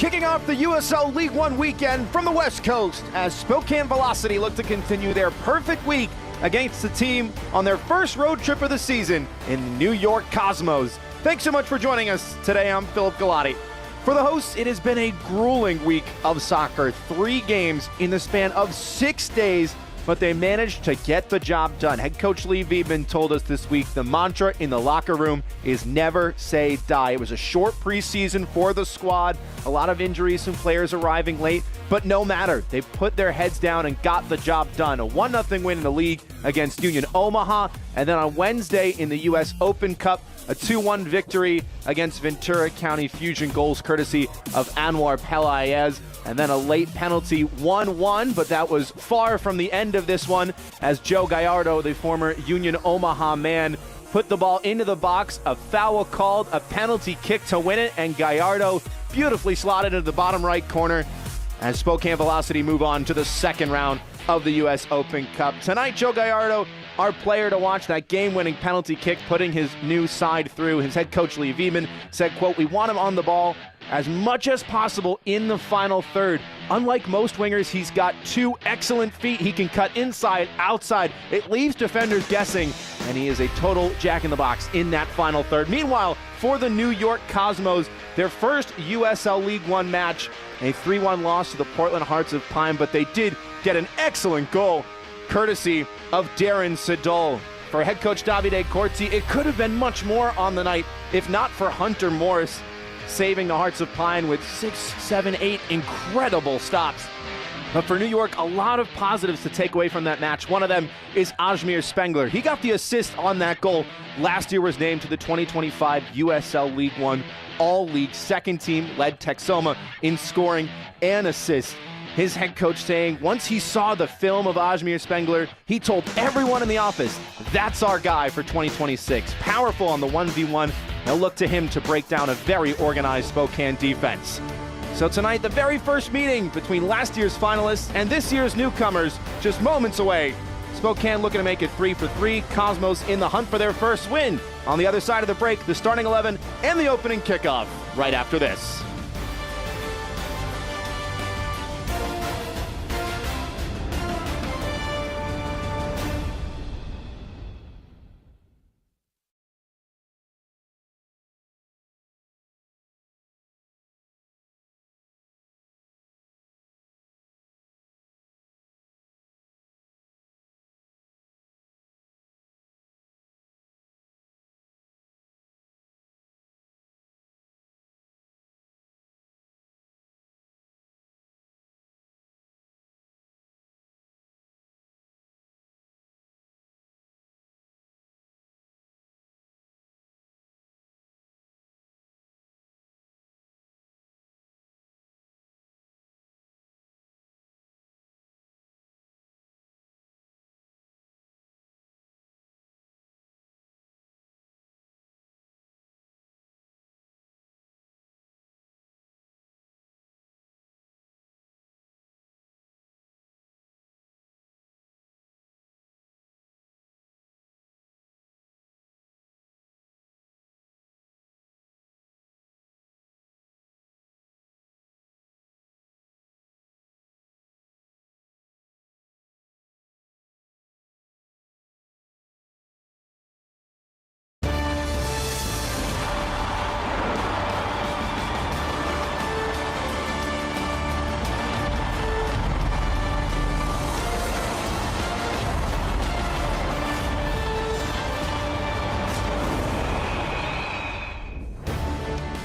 Kicking off the USL League One weekend from the West Coast as Spokane Velocity look to continue their perfect week against the team on their first road trip of the season in the New York Cosmos. Thanks so much for joining us today. I'm Philip Galati. For the hosts, it has been a grueling week of soccer. 3 games in the span of 6 days, but they managed to get the job done. Head coach Lee Wiebman told us this week the mantra in the locker room is never say die. It was a short preseason for the squad, a lot of injuries, some players arriving late, but no matter. They put their heads down and got the job done. A 1-0 win in the league against Union Omaha, and then on Wednesday in the US Open Cup, a 2-1 victory against Ventura County Fusion, goals courtesy of Anwar Pelayez, and then a late penalty 1-1, but that was far from the end of this one as Joe Gallardo, the former Union Omaha man, put the ball into the box, a foul called, a penalty kick to win it, and Gallardo beautifully slotted into the bottom right corner as Spokane Velocity move on to the second round of the US Open Cup. Tonight, Joe Gallardo, our player to watch, that game-winning penalty kick, putting his new side through. His head coach, Lee Wiebman, said, quote, "We want him on the ball as much as possible in the final third. Unlike most wingers, he's got 2 excellent feet. He can cut inside, outside. It leaves defenders guessing, and he is a total jack-in-the-box in that final third." Meanwhile, for the New York Cosmos, their first USL League One match, a 3-1 loss to the Portland Hearts of Pine, but they did get an excellent goal courtesy of Darren Siddall. For head coach Davide Corti, it could have been much more on the night if not for Hunter Morris saving the Hearts of Pine with 6, 7, 8 incredible stops. But for New York, a lot of positives to take away from that match. One of them is Ajmir Spengler. He got the assist on that goal. Last year was named to the 2025 USL League One All-League second team, led Texoma in scoring and assists. His head coach saying once he saw the film of Ajmir Spengler, he told everyone in the office, that's our guy for 2026. Powerful on the 1v1. They'll look to him to break down a very organized Spokane defense. So tonight, the very first meeting between last year's finalists and this year's newcomers, just moments away. Spokane looking to make it 3-for-3. Cosmos in the hunt for their first win. On the other side of the break, the starting 11 and the opening kickoff right after this.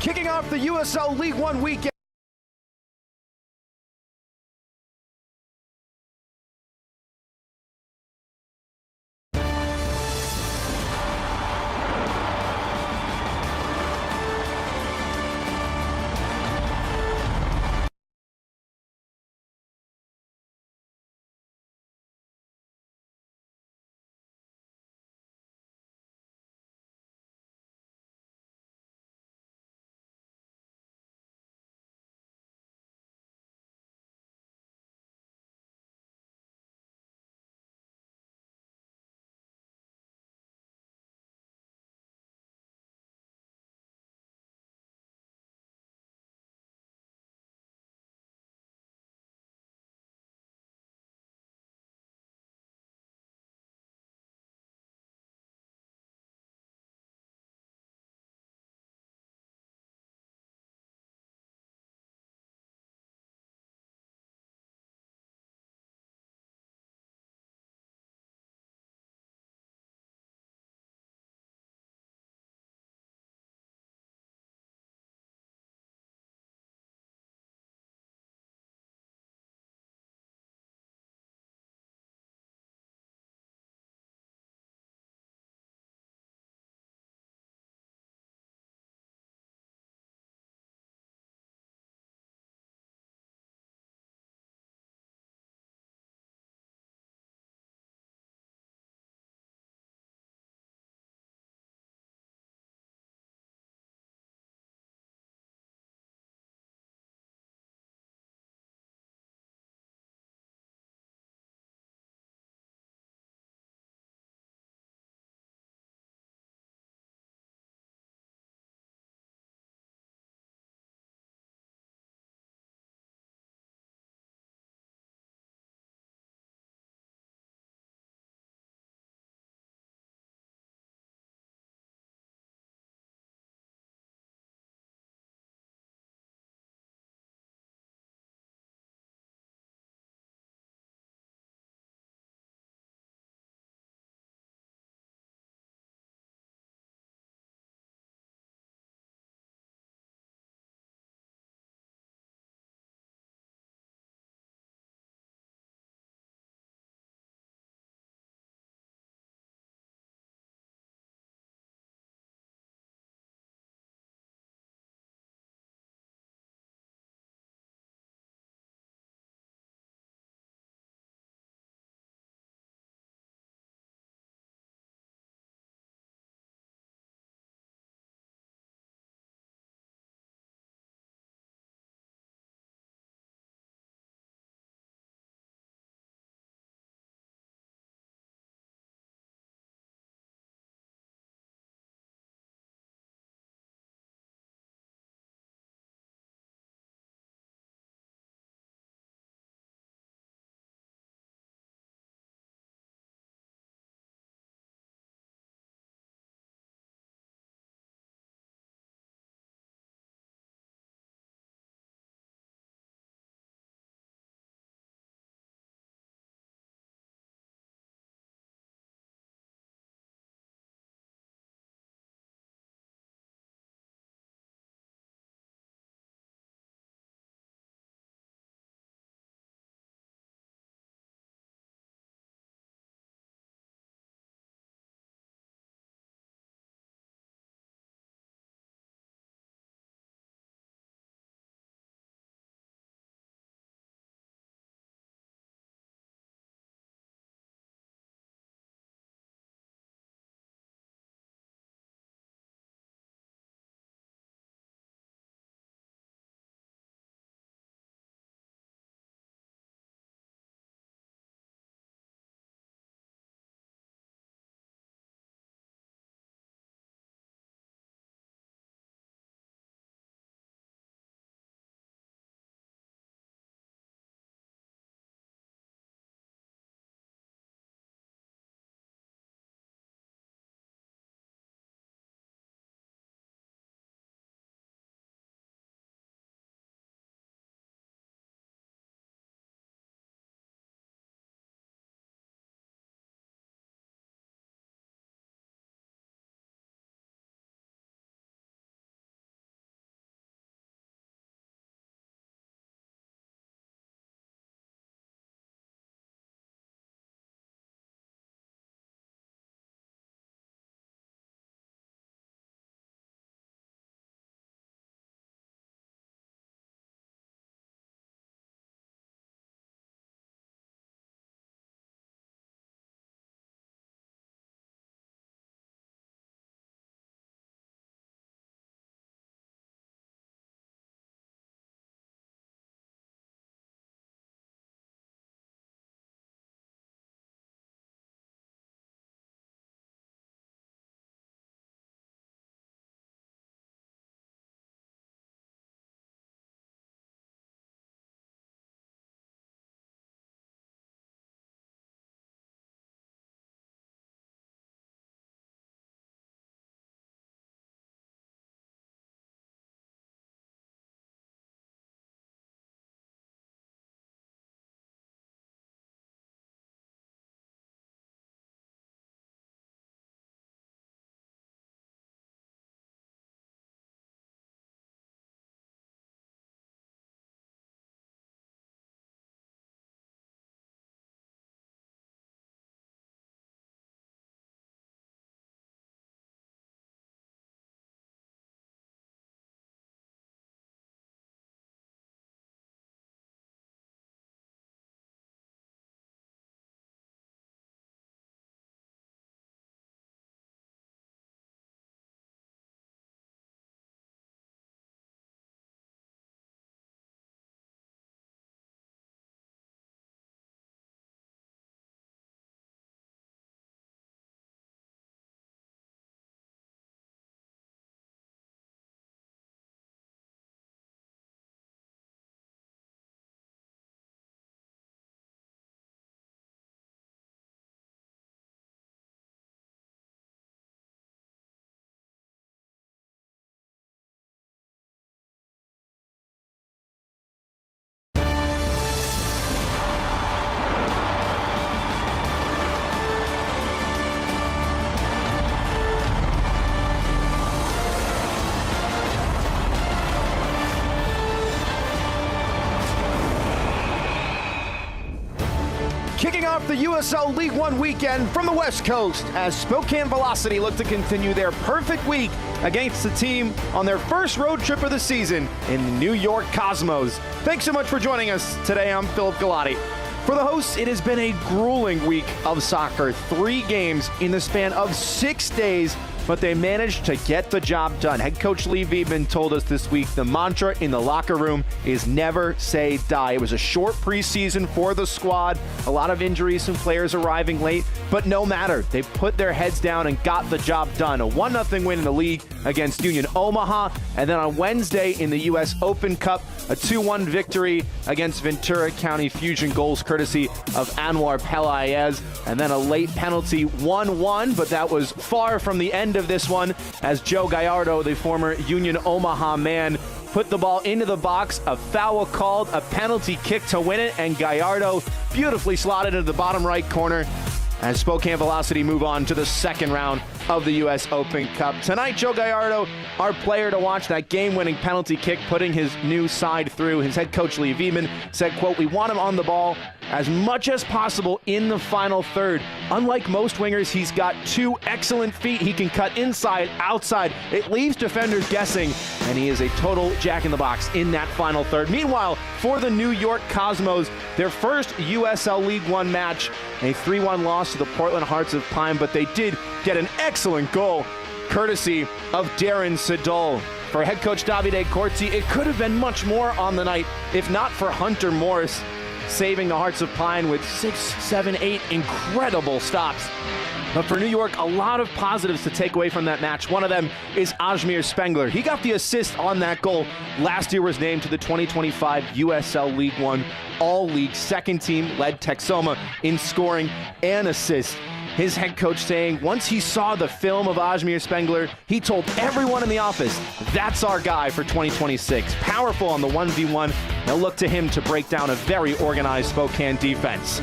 Kicking off the USL League One weekend. Kicking off the USL League One weekend from the West Coast as Spokane Velocity look to continue their perfect week against the team on their first road trip of the season in the New York Cosmos. Thanks so much for joining us today. I'm Philip Galati. For the hosts, it has been a grueling week of soccer. 3 games in the span of 6 days, but they managed to get the job done. Head coach Lee Viebman told us this week the mantra in the locker room is never say die. It was a short preseason for the squad, a lot of injuries, some players arriving late, but no matter. They put their heads down and got the job done. A 1-0 win in the league against Union Omaha, and then on Wednesday in the US Open Cup, a 2-1 victory against Ventura County Fusion, goals courtesy of Anwar Pelayez, and then a late penalty 1-1, but that was far from the end of this one as Joe Gallardo, the former Union Omaha man, put the ball into the box, a foul called, a penalty kick to win it, and Gallardo beautifully slotted into the bottom right corner as Spokane Velocity move on to the second round of the U.S. Open Cup. Tonight, Joe Gallardo, our player to watch, that game-winning penalty kick, putting his new side through. His head coach, Lee Viebman, said, quote, "We want him on the ball as much as possible in the final third. Unlike most wingers, he's got 2 excellent feet. He can cut inside, outside. It leaves defenders guessing, and he is a total jack-in-the-box in that final third." Meanwhile, for the New York Cosmos, their first USL League One match, a 3-1 loss to the Portland Hearts of Pine, but they did get an excellent goal courtesy of Darren Siddall. For head coach Davide Corti, it could have been much more on the night if not for Hunter Morris saving the Hearts of Pine with 6, 7, 8 incredible stops. But for New York, a lot of positives to take away from that match. One of them is Ajmir Spengler. He got the assist on that goal. Last year was named to the 2025 USL League One All-League second team, led Texoma in scoring and assists. His head coach saying once he saw the film of Ajmir Spengler, he told everyone in the office, that's our guy for 2026. Powerful on the 1v1. They'll look to him to break down a very organized Spokane defense.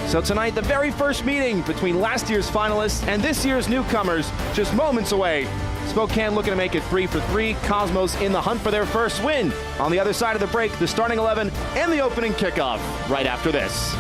So tonight, the very first meeting between last year's finalists and this year's newcomers, just moments away. Spokane looking to make it 3 for 3. Cosmos in the hunt for their first win. On the other side of the break, the starting 11 and the opening kickoff right after this.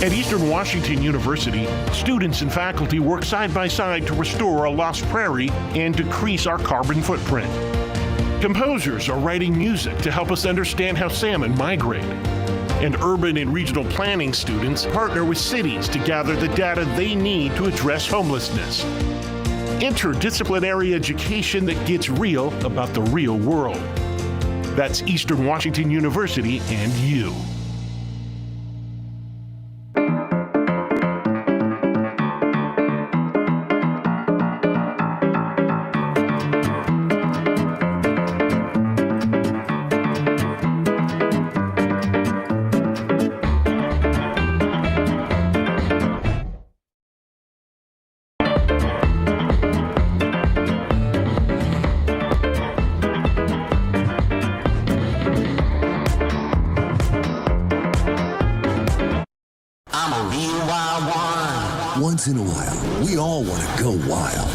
At Eastern Washington University, students and faculty work side by side to restore a lost prairie and decrease our carbon footprint. Composers are writing music to help us understand how salmon migrate. And urban and regional planning students partner with cities to gather the data they need to address homelessness. Interdisciplinary education that gets real about the real world. That's Eastern Washington University and you. Once in a while, we all want to go wild.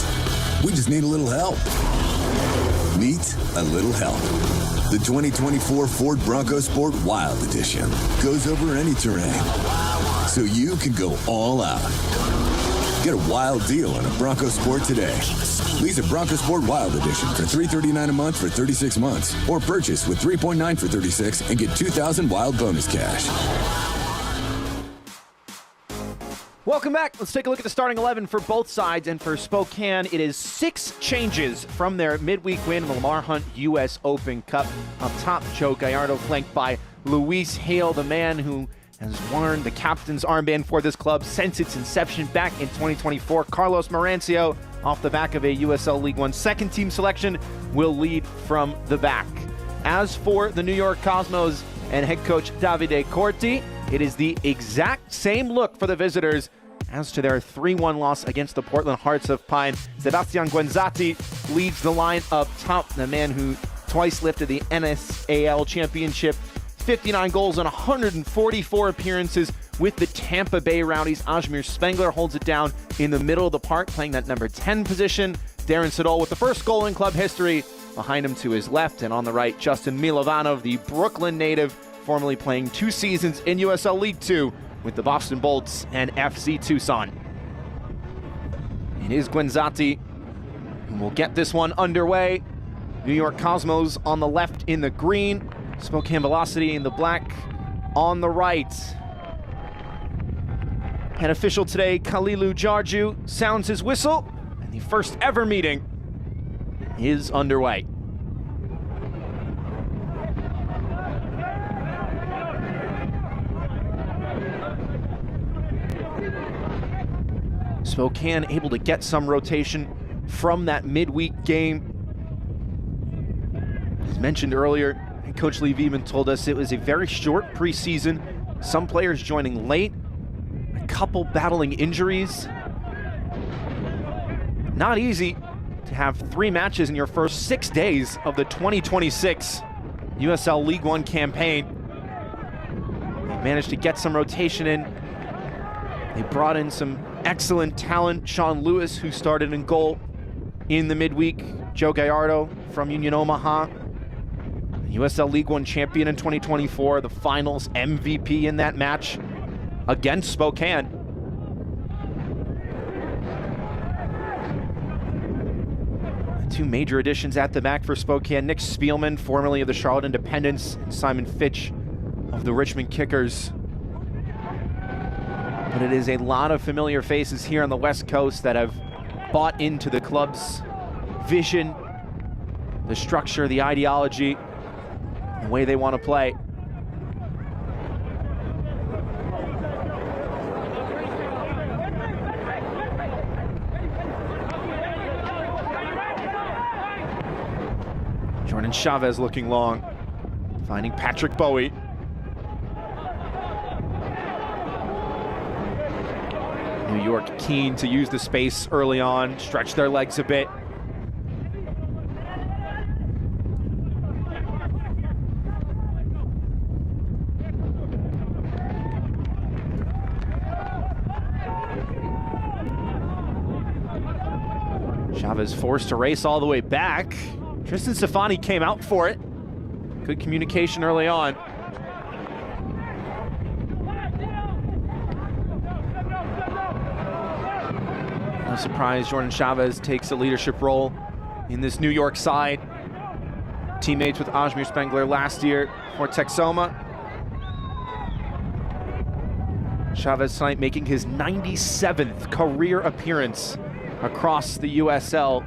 We just need a little help. Meet a little help. The 2024 Ford Bronco Sport Wild Edition goes over any terrain, so you can go all out. Get a wild deal on a Bronco Sport today. Lease a Bronco Sport Wild Edition for $339 a month for 36 months, or purchase with $3.9 for 36 and get $2,000 wild bonus cash. Welcome back. Let's take a look at the starting 11 for both sides. And for Spokane, it is 6 changes from their midweek win in the Lamar Hunt U.S. Open Cup. Up top, Joe Gallardo, flanked by Luis Hale, the man who has worn the captain's armband for this club since its inception back in 2024. Carlos Marancio, off the back of a USL League One second team selection, will lead from the back. As for the New York Cosmos and head coach Davide Corti, it is the exact same look for the visitors as to their 3-1 loss against the Portland Hearts of Pine. Sebastian Guenzatti leads the line up top, the man who twice lifted the NSAL championship, 59 goals and 144 appearances with the Tampa Bay Rowdies. Ajmir Spengler holds it down in the middle of the park, playing that number 10 position. Darren Siddall with the first goal in club history. Behind him to his left and on the right, Justin Milovanov, the Brooklyn native, formerly playing 2 seasons in USL League 2 with the Boston Bolts and FC Tucson. It is Guenzatti who will get this one underway. New York Cosmos on the left in the green, Spokane Velocity in the black on the right. Head official today, Kalilu Jarju, sounds his whistle, and the first ever meeting is underway. Spokane able to get some rotation from that midweek game. As mentioned earlier, Coach Lee Veman told us it was a very short preseason. Some players joining late, a couple battling injuries. Not easy to have 3 matches in your first 6 days of the 2026 USL League One campaign. They managed to get some rotation in. They brought in some excellent talent. Sean Lewis, who started in goal in the midweek. Joe Gallardo from Union Omaha. USL League One champion in 2024, the finals MVP in that match against Spokane. Two major additions at the back for Spokane. Nick Spielman, formerly of the Charlotte Independents, and Simon Fitch of the Richmond Kickers. But it is a lot of familiar faces here on the West Coast that have bought into the club's vision, the structure, the ideology, the way they want to play. Jordan Chavez looking long, finding Patrick Bowie. New York keen to use the space early on, stretch their legs a bit. Chavez forced to race all the way back. Tristan Stefani came out for it. Good communication early on. No surprise, Jordan Chavez takes a leadership role in this New York side. Teammates with Ajmir Spengler last year for Texoma. Chavez tonight making his 97th career appearance across the USL,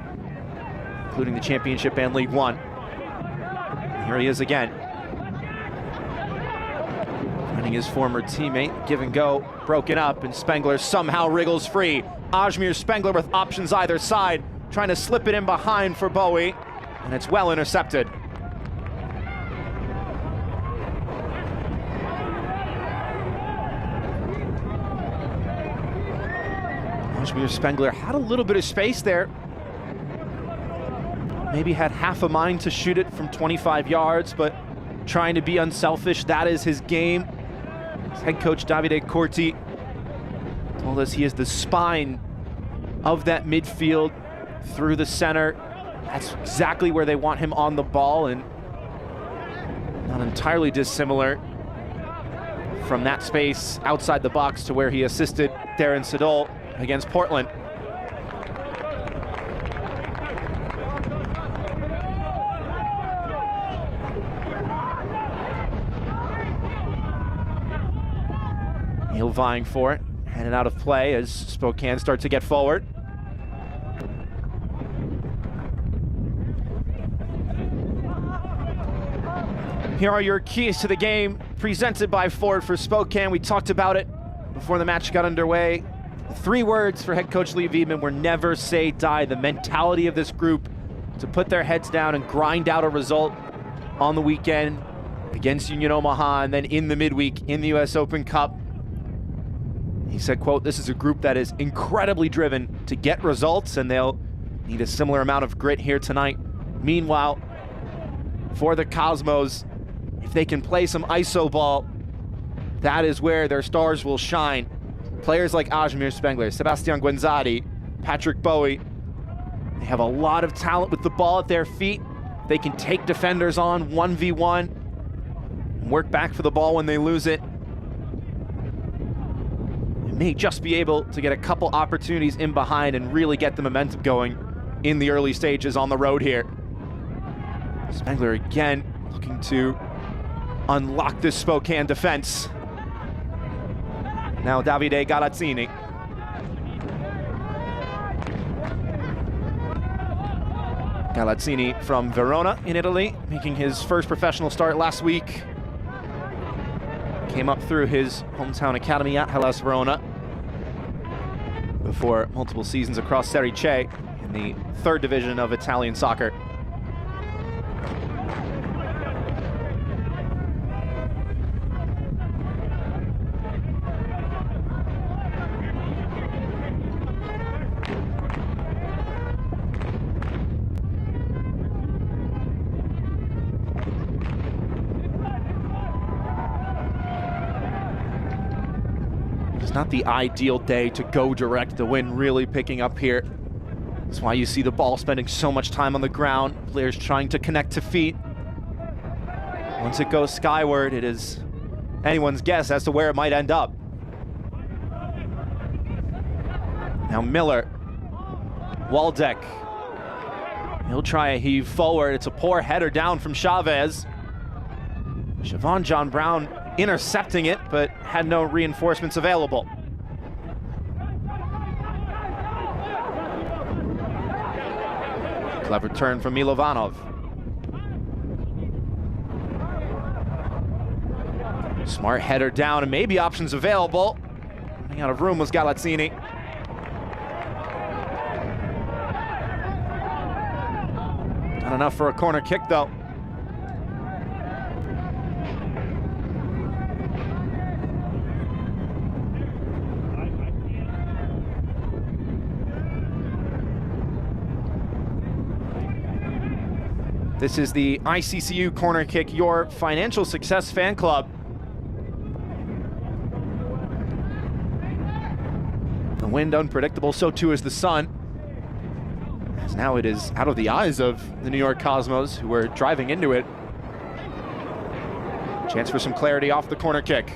including the championship and League One. Here he is again. Finding his former teammate, give and go, broken up, and Spengler somehow wriggles free. Ajmir Spengler with options either side, trying to slip it in behind for Bowie, and it's well intercepted. Ajmir Spengler had a little bit of space there. Maybe had half a mind to shoot it from 25 yards, but trying to be unselfish, that is his game. His head coach Davide Corti told us he is the spine of that midfield through the center. That's exactly where they want him on the ball, and not entirely dissimilar from that space outside the box to where he assisted Darren Siddall against Portland. Neal vying for it, headed out of play as Spokane start to get forward. Here are your keys to the game, presented by Ford for Spokane. We talked about it before the match got underway. 3 words for head coach Lee Veman were never say die. The mentality of this group to put their heads down and grind out a result on the weekend against Union Omaha, and then in the midweek in the US Open Cup. He said, quote, "This is a group that is incredibly driven to get results, and they'll need a similar amount of grit here tonight." Meanwhile, for the Cosmos, if they can play some iso ball, that is where their stars will shine. Players like Ajmir Spengler, Sebastian Guenzati, Patrick Bowie, they have a lot of talent with the ball at their feet. They can take defenders on 1v1 and work back for the ball when they lose it. They may just be able to get a couple opportunities in behind and really get the momentum going in the early stages on the road here. Spengler again looking to unlock this Spokane defense. Now Davide Galazzini. Galazzini from Verona in Italy, making his first professional start last week. Came up through his hometown academy at Hellas Verona before multiple seasons across Serie C in the third division of Italian soccer. Not the ideal day to go direct. The wind really picking up here. That's why you see the ball spending so much time on the ground. Players trying to connect to feet. Once it goes skyward, it is anyone's guess as to where it might end up. Now Miller, Waldeck. He'll try a heave forward. It's a poor header down from Chavez. Siobhan John Brown intercepting it, but had no reinforcements available. Clever turn from Milovanov. Smart header down, and maybe options available. Running out of room was Galazzini. Not enough for a corner kick, though. This is the ICCU Corner Kick, your financial success fan club. The wind unpredictable, so too is the sun. As now it is out of the eyes of the New York Cosmos, who were driving into it. Chance for some clarity off the corner kick.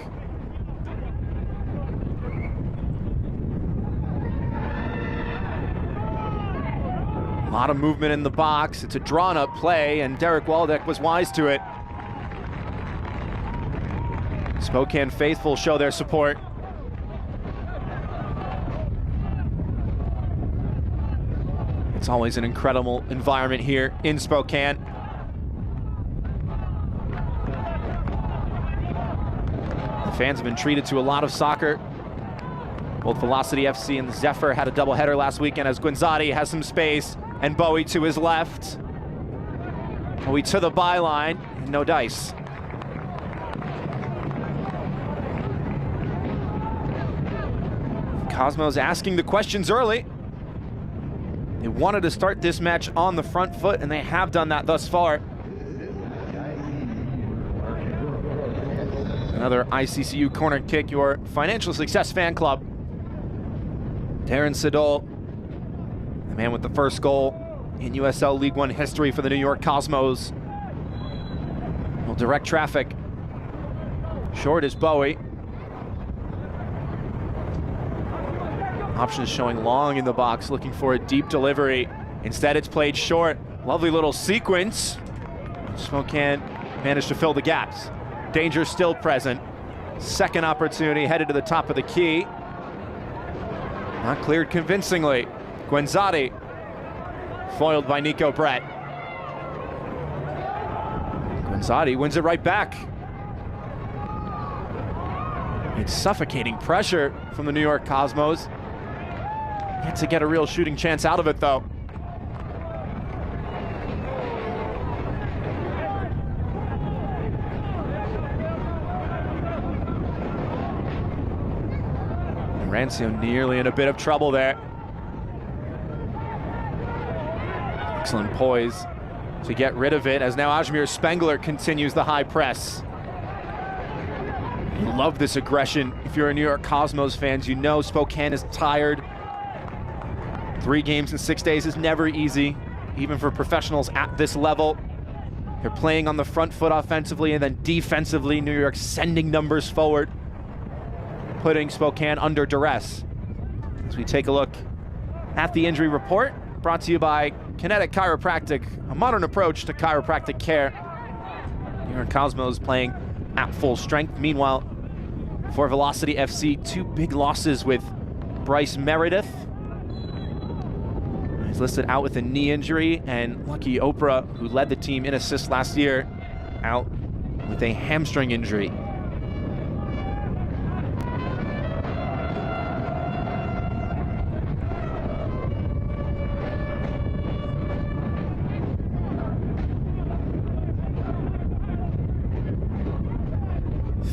A lot of movement in the box. It's a drawn-up play, and Derek Waldeck was wise to it. Spokane faithful show their support. It's always an incredible environment here in Spokane. The fans have been treated to a lot of soccer. Both Velocity FC and Zephyr had a doubleheader last weekend as Guenzati has some space. And Bowie to his left. Bowie to the byline, and no dice. Cosmos asking the questions early. They wanted to start this match on the front foot, and they have done that thus far. Another ICCU corner kick, your financial success fan club. Darren Siddall, the man with the first goal in USL League One history for the New York Cosmos. Will direct traffic. Short is Bowie. Options showing long in the box, looking for a deep delivery. Instead, it's played short. Lovely little sequence. Spokane managed to fill the gaps. Danger still present. Second opportunity headed to the top of the key. Not cleared convincingly. Guenzati foiled by Nico Brett. Guenzati wins it right back. It's suffocating pressure from the New York Cosmos. Yet to get a real shooting chance out of it, though. Rancio nearly in a bit of trouble there. Excellent poise to get rid of it, as now Ajmir Spengler continues the high press. You love this aggression. If you're a New York Cosmos fans, you know Spokane is tired. 3 games in 6 days is never easy, even for professionals at this level. They're playing on the front foot offensively, and then defensively, New York sending numbers forward, putting Spokane under duress. As we take a look at the injury report, brought to you by Kinetic Chiropractic, a modern approach to chiropractic care. New York Cosmos playing at full strength. Meanwhile, for Velocity FC, 2 big losses with Bryce Meredith. He's listed out with a knee injury, and Lucky Oprah, who led the team in assists last year, out with a hamstring injury.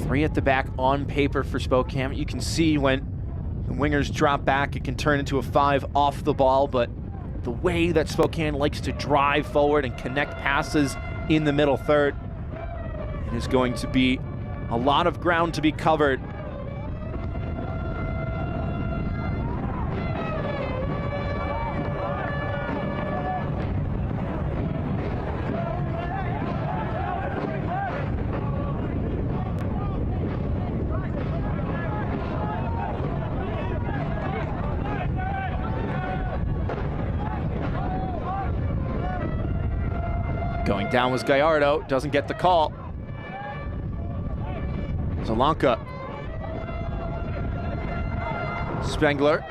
Three at the back on paper for Spokane. You can see when the wingers drop back, it can turn into a 5 off the ball, but the way that Spokane likes to drive forward and connect passes in the middle third, it is going to be a lot of ground to be covered. Going down was Gallardo, doesn't get the call. Zalanka. Spengler.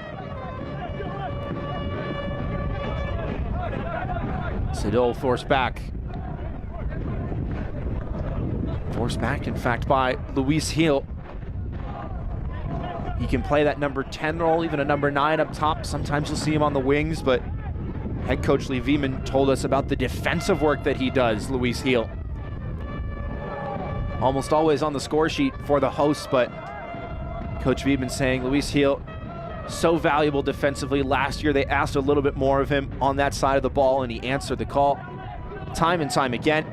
Sedol forced back. Forced back, in fact, by Luis Gil. He can play that number 10 role, even a number 9 up top. Sometimes you'll see him on the wings, but head coach Lee Veman told us about the defensive work that he does, Luis Gil. Almost always on the score sheet for the hosts, but Coach Veman saying Luis Gil, so valuable defensively. Last year they asked a little bit more of him on that side of the ball, and he answered the call time and time again.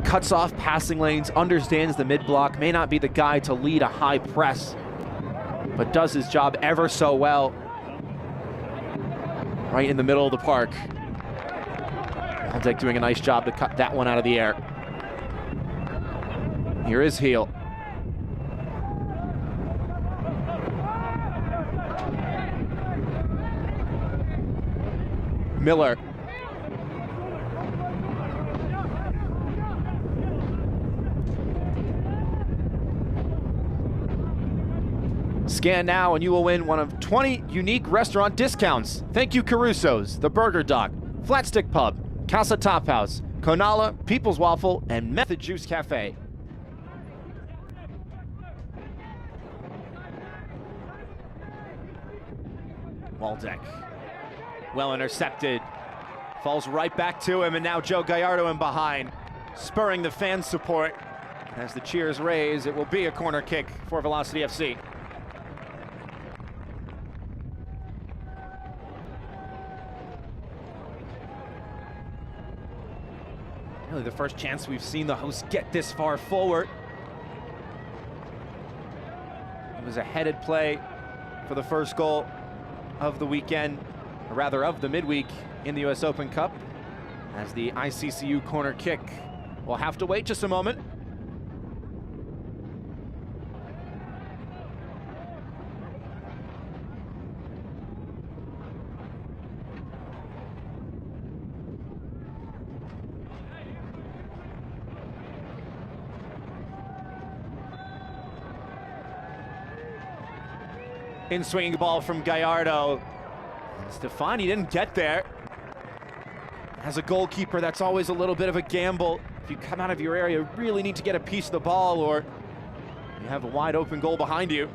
Cuts off passing lanes, understands the mid-block, may not be the guy to lead a high press, but does his job ever so well. Right in the middle of the park. Waldeck doing a nice job to cut that one out of the air. Here is Gil. Miller. Scan now and you will win one of 20 unique restaurant discounts. Thank you, Caruso's, The Burger Dock, Flatstick Pub, Casa Top House, Konala, People's Waffle, and Method Juice Cafe. Waldeck, well intercepted, falls right back to him, and now Joe Gallardo in behind, spurring the fan support. As the cheers raise, it will be a corner kick for Velocity FC. Really the first chance we've seen the hosts get this far forward. It was a headed play for the first goal of the weekend, or rather of the midweek in the US Open Cup, as the ICCU corner kick will have to wait just a moment. In swinging ball from Gallardo. Stefani didn't get there. As a goalkeeper, that's always a little bit of a gamble. If you come out of your area, you really need to get a piece of the ball, or you have a wide open goal behind you.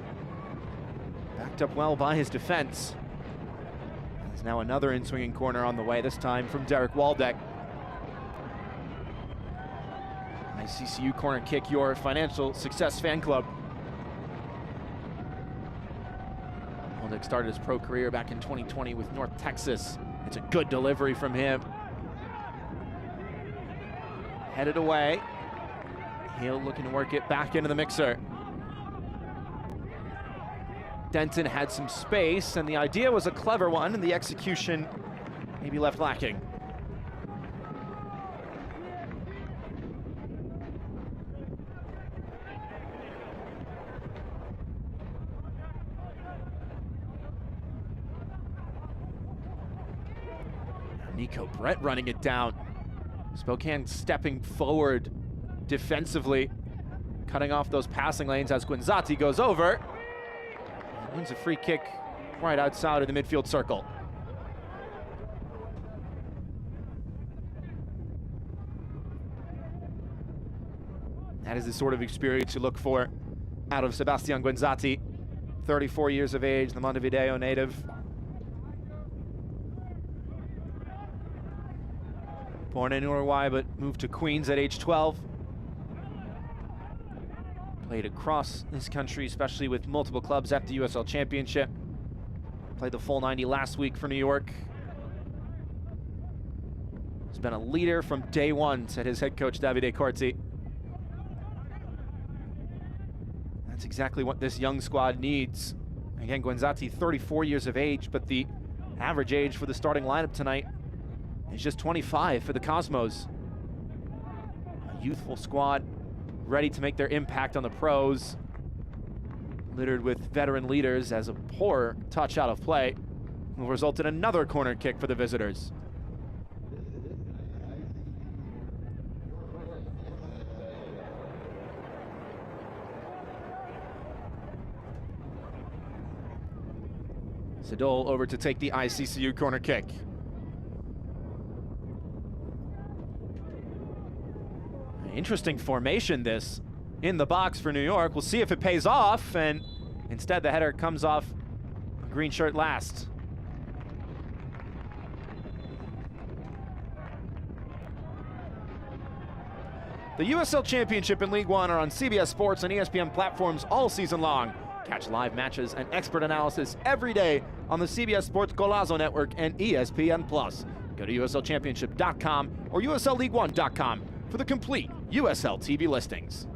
Backed up well by his defense. There's now another in-swinging corner on the way, this time from Derek Waldeck. ICCU corner kick, your financial success fan club. Celtic started his pro career back in 2020 with North Texas. It's a good delivery from him. Headed away. Hill looking to work it back into the mixer. Denton had some space, and the idea was a clever one, and the execution maybe left lacking. Nico Brett running it down. Spokane stepping forward defensively, cutting off those passing lanes as Guenzati goes over. Wins a free kick right outside of the midfield circle. That is the sort of experience you look for out of Sebastian Guenzati, 34 years of age, the Montevideo native. Born in Uruguay, but moved to Queens at age 12. Played across this country, especially with multiple clubs at the USL Championship. Played the full 90 last week for New York. He's been a leader from day one, said his head coach, Davide Corti. That's exactly what this young squad needs. Again, Guenzati, 34 years of age, but the average age for the starting lineup tonight is just 25 for the Cosmos. A youthful squad, ready to make their impact on the pros, littered with veteran leaders, as a poor touch out of play will result in another corner kick for the visitors. Sadol over to take the ICCU corner kick. Interesting formation this in the box for New York. We'll see if it pays off, and instead the header comes off a green shirt last. The USL Championship and League One are on CBS Sports and ESPN platforms all season long. Catch live matches and expert analysis every day on the CBS Sports Golazo Network and ESPN+. Go to USLChampionship.com or USLLeague1.com for the complete USL TV listings.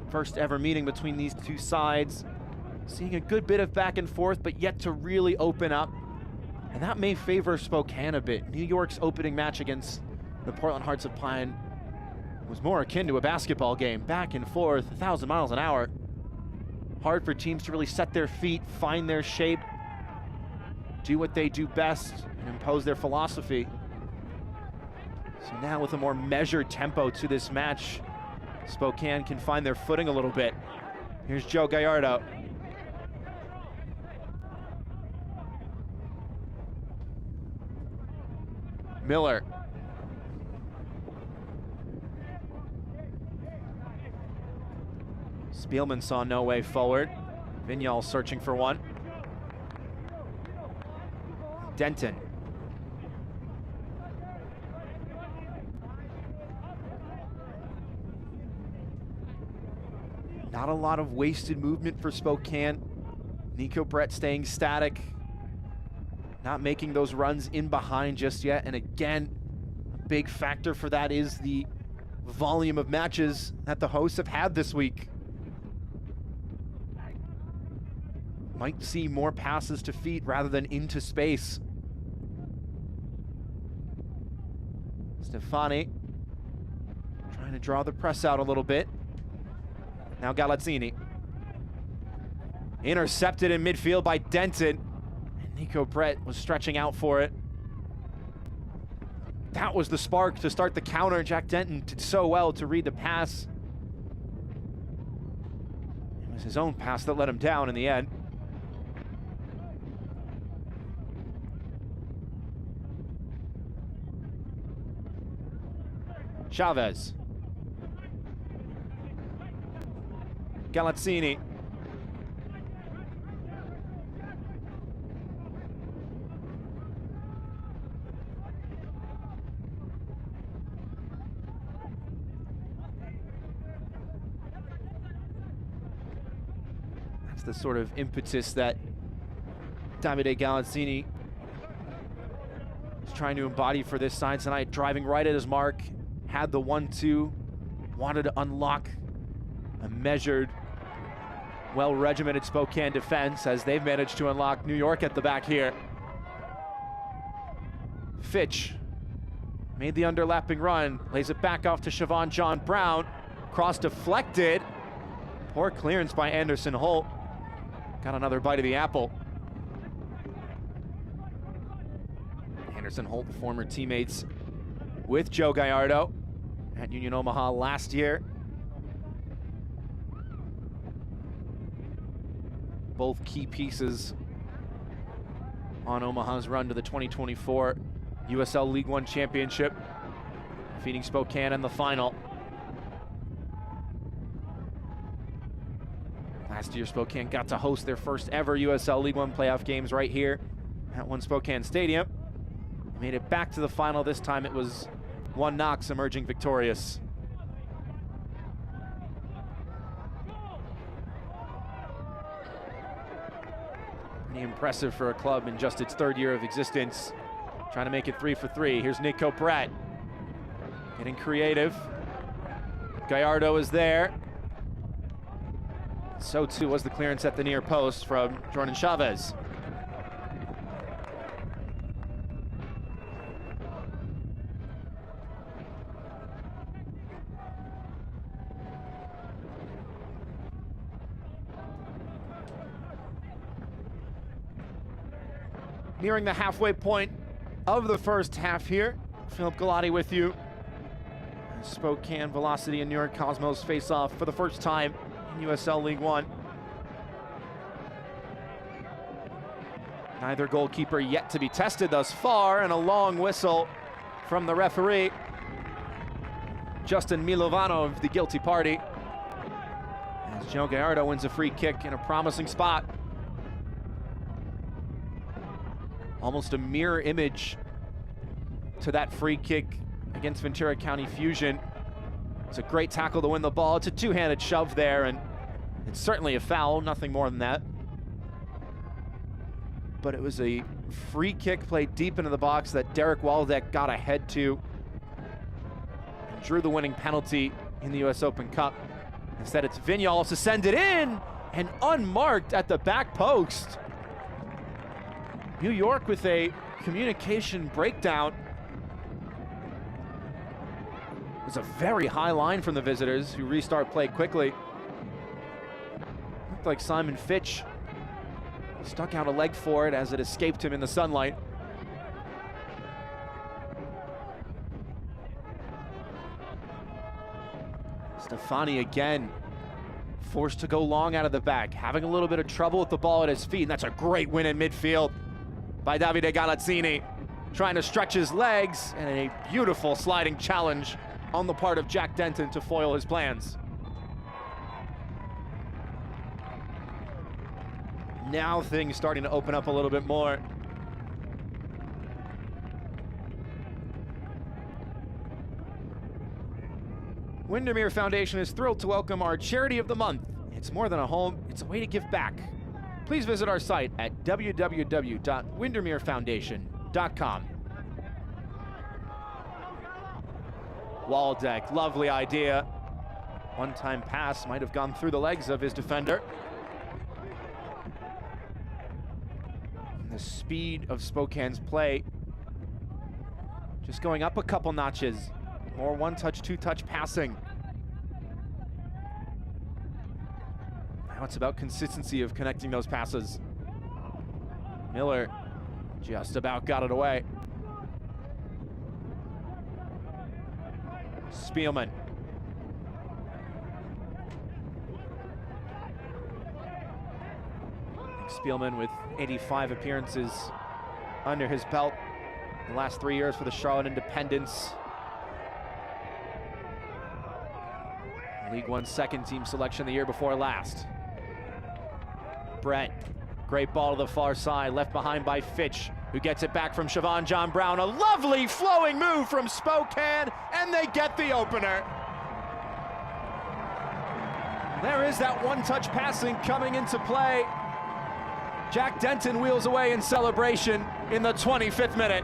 First ever meeting between these two sides. Seeing a good bit of back and forth, but yet to really open up. And that may favor Spokane a bit. New York's opening match against the Portland Hearts of Pine was more akin to a basketball game. Back and forth, 1,000 miles an hour. Hard for teams to really set their feet, find their shape, do what they do best, and impose their philosophy. So now with a more measured tempo to this match, Spokane can find their footing a little bit. Here's Joe Gallardo. Miller. Spielman saw no way forward. Vignal searching for one. Denton. Not a lot of wasted movement for Spokane. Nico Brett staying static. Not making those runs in behind just yet. And again, a big factor for that is the volume of matches that the hosts have had this week. Might see more passes to feet rather than into space. Stefani trying to draw the press out a little bit. Now Galazzini. Intercepted in midfield by Denton. And Nico Brett was stretching out for it. That was the spark to start the counter. Jack Denton did so well to read the pass. It was his own pass that let him down in the end. Chavez. Galazzini. the sort of impetus that Davide Galazzini is trying to embody for this side tonight. Driving right at his mark, had the 1-2, wanted to unlock a measured, well-regimented Spokane defense as they've managed to unlock New York at the back here. Fitch made the underlapping run, lays it back off to Siobhan John Brown. Cross deflected. Poor clearance by Anderson Holt. Got another bite of the apple. Anderson Holt, former teammates with Joe Gallardo at Union Omaha last year. Both key pieces on Omaha's run to the 2024 USL League One Championship, defeating Spokane in the final. Last year, Spokane got to host their first ever USL League One playoff games right here at One Spokane Stadium. They made it back to the final. This time it was One Knox emerging victorious. Pretty impressive for a club in just its third year of existence. Trying to make it 3 for 3. Here's Nico Brett. Getting creative. Gallardo is there. So too was the clearance at the near post from Jordan Chavez. Nearing the halfway point of the first half here. Philip Galati with you. Spokane Velocity and New York Cosmos face off for the first time in USL League One. Neither goalkeeper yet to be tested thus far, and a long whistle from the referee. Justin Milovanov, the guilty party, as Joe Gallardo wins a free kick in a promising spot. Almost a mirror image to that free kick against Ventura County Fusion. It's a great tackle to win the ball. It's a two-handed shove there, and it's certainly a foul, nothing more than that. But it was a free kick played deep into the box that Derek Waldeck got ahead to and drew the winning penalty in the US Open Cup. Instead, it's Vinales to send it in, and unmarked at the back post. New York with a communication breakdown. It was a very high line from the visitors, who restart play quickly. Looked like Simon Fitch stuck out a leg for it as it escaped him in the sunlight. Stefani again forced to go long out of the back, having a little bit of trouble with the ball at his feet, and that's a great win in midfield by Davide Galazzini, trying to stretch his legs, and a beautiful sliding challenge on the part of Jack Denton to foil his plans. Now things starting to open up a little bit more. Windermere Foundation is thrilled to welcome our Charity of the Month. It's more than a home, it's a way to give back. Please visit our site at www.windermerefoundation.com. Waldeck, lovely idea. One-time pass might have gone through the legs of his defender. And the speed of Spokane's play just going up a couple notches. More one-touch, two-touch passing. Now it's about consistency of connecting those passes. Miller just about got it away. Spielman. Spielman with 85 appearances under his belt the last 3 years for the Charlotte Independents. League One second team selection the year before last. Brett, great ball to the far side, left behind by Fitch, who gets it back from Siobhan John Brown. A lovely flowing move from Spokane, and they get the opener. There is that one-touch passing coming into play. Jack Denton wheels away in celebration in the 25th minute.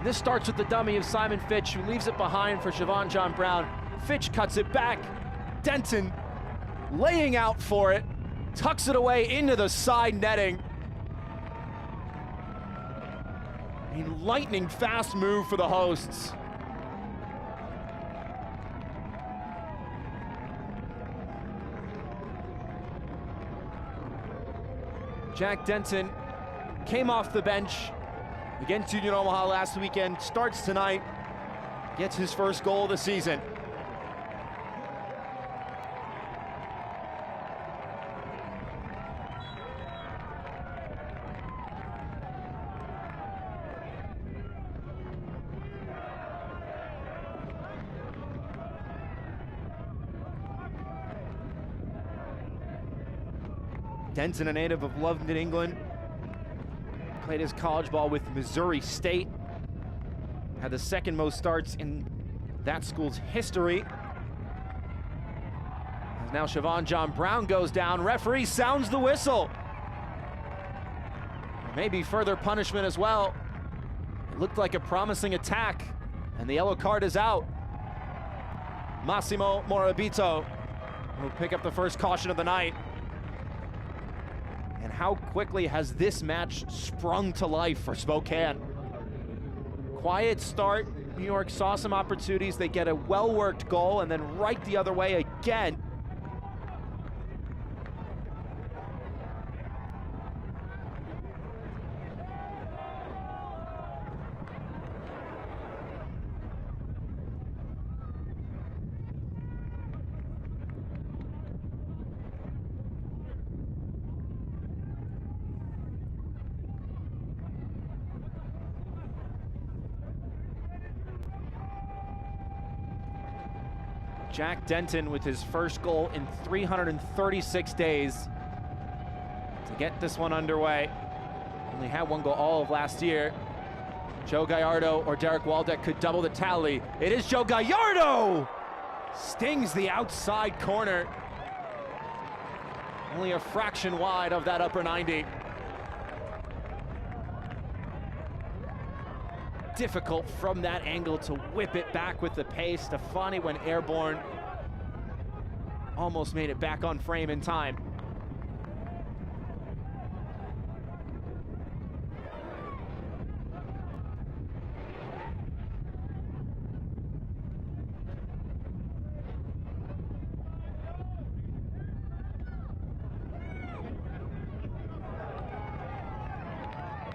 This starts with the dummy of Simon Fitch, who leaves it behind for Siobhan John Brown. Fitch cuts it back. Denton laying out for it, tucks it away into the side netting. A lightning fast move for the hosts. Jack Denton came off the bench against Union Omaha last weekend, starts tonight, gets his first goal of the season. Denton, a native of London, England, played his college ball with Missouri State, had the second most starts in that school's history. As now Siobhan John Brown goes down, referee sounds the whistle. Maybe further punishment as well. It looked like a promising attack, and the yellow card is out. Massimo Morabito will pick up the first caution of the night. And how quickly has this match sprung to life for Spokane? Quiet start, New York saw some opportunities, they get a well-worked goal, and then right the other way again. Jack Denton with his first goal in 336 days to get this one underway. Only had one goal all of last year. Joe Gallardo or Derek Waldeck could double the tally. It is Joe Gallardo! Stings the outside corner. Only a fraction wide of that upper 90. Difficult from that angle to whip it back with the pace. Stefani went airborne. Almost made it back on frame in time.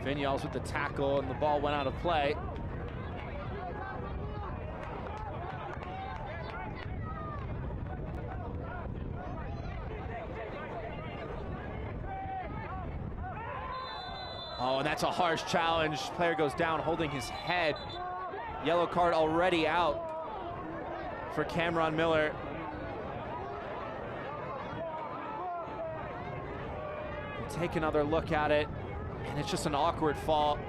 Vinyals with the tackle, and the ball went out of play. Oh, and that's a harsh challenge. Player goes down holding his head. Yellow card already out for Cameron Miller. Take another look at it, and it's just an awkward fall.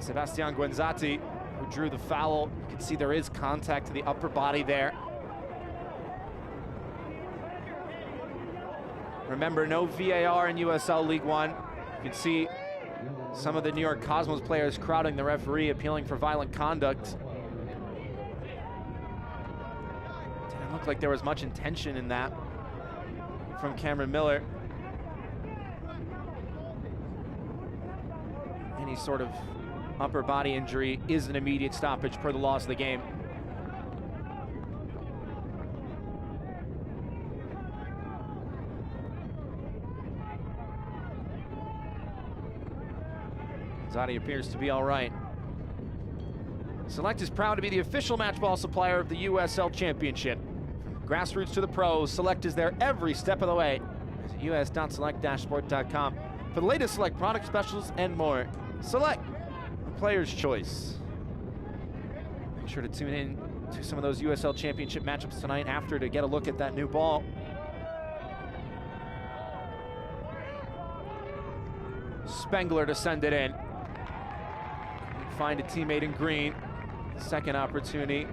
Sebastian Guenzati, who drew the foul, you can see there is contact to the upper body there. Remember, no VAR in USL League One. You can see some of the New York Cosmos players crowding the referee, appealing for violent conduct. Didn't look like there was much intention in that from Cameron Miller. Any sort of upper body injury is an immediate stoppage per the laws of the game. Zadi appears to be all right. Select is proud to be the official match ball supplier of the USL Championship. From grassroots to the pros, Select is there every step of the way. Visit us.select-sport.com for the latest Select product specials and more. Select, the player's choice. Make sure to tune in to some of those USL Championship matchups tonight after to get a look at that new ball. Spengler to send it in. Find a teammate in green. Second opportunity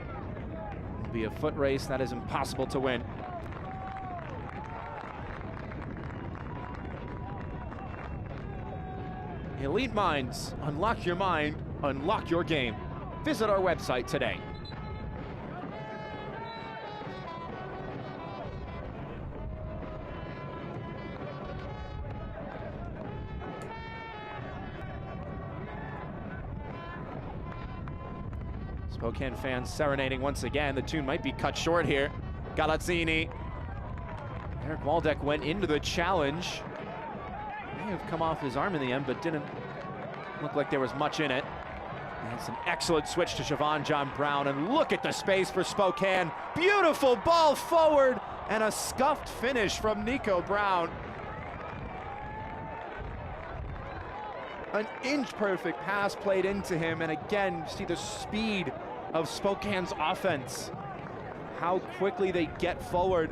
will be a foot race that is impossible to win. Elite minds, unlock your mind, unlock your game. Visit our website today. Spokane fans serenading once again. The tune might be cut short here. Galazzini. Eric Waldeck went into the challenge. May have come off his arm in the end, but didn't look like there was much in it. That's an excellent switch to Siobhan John Brown, and look at the space for Spokane. Beautiful ball forward, and a scuffed finish from Nico Brown. An inch-perfect pass played into him, and again, see the speed of Spokane's offense. How quickly they get forward,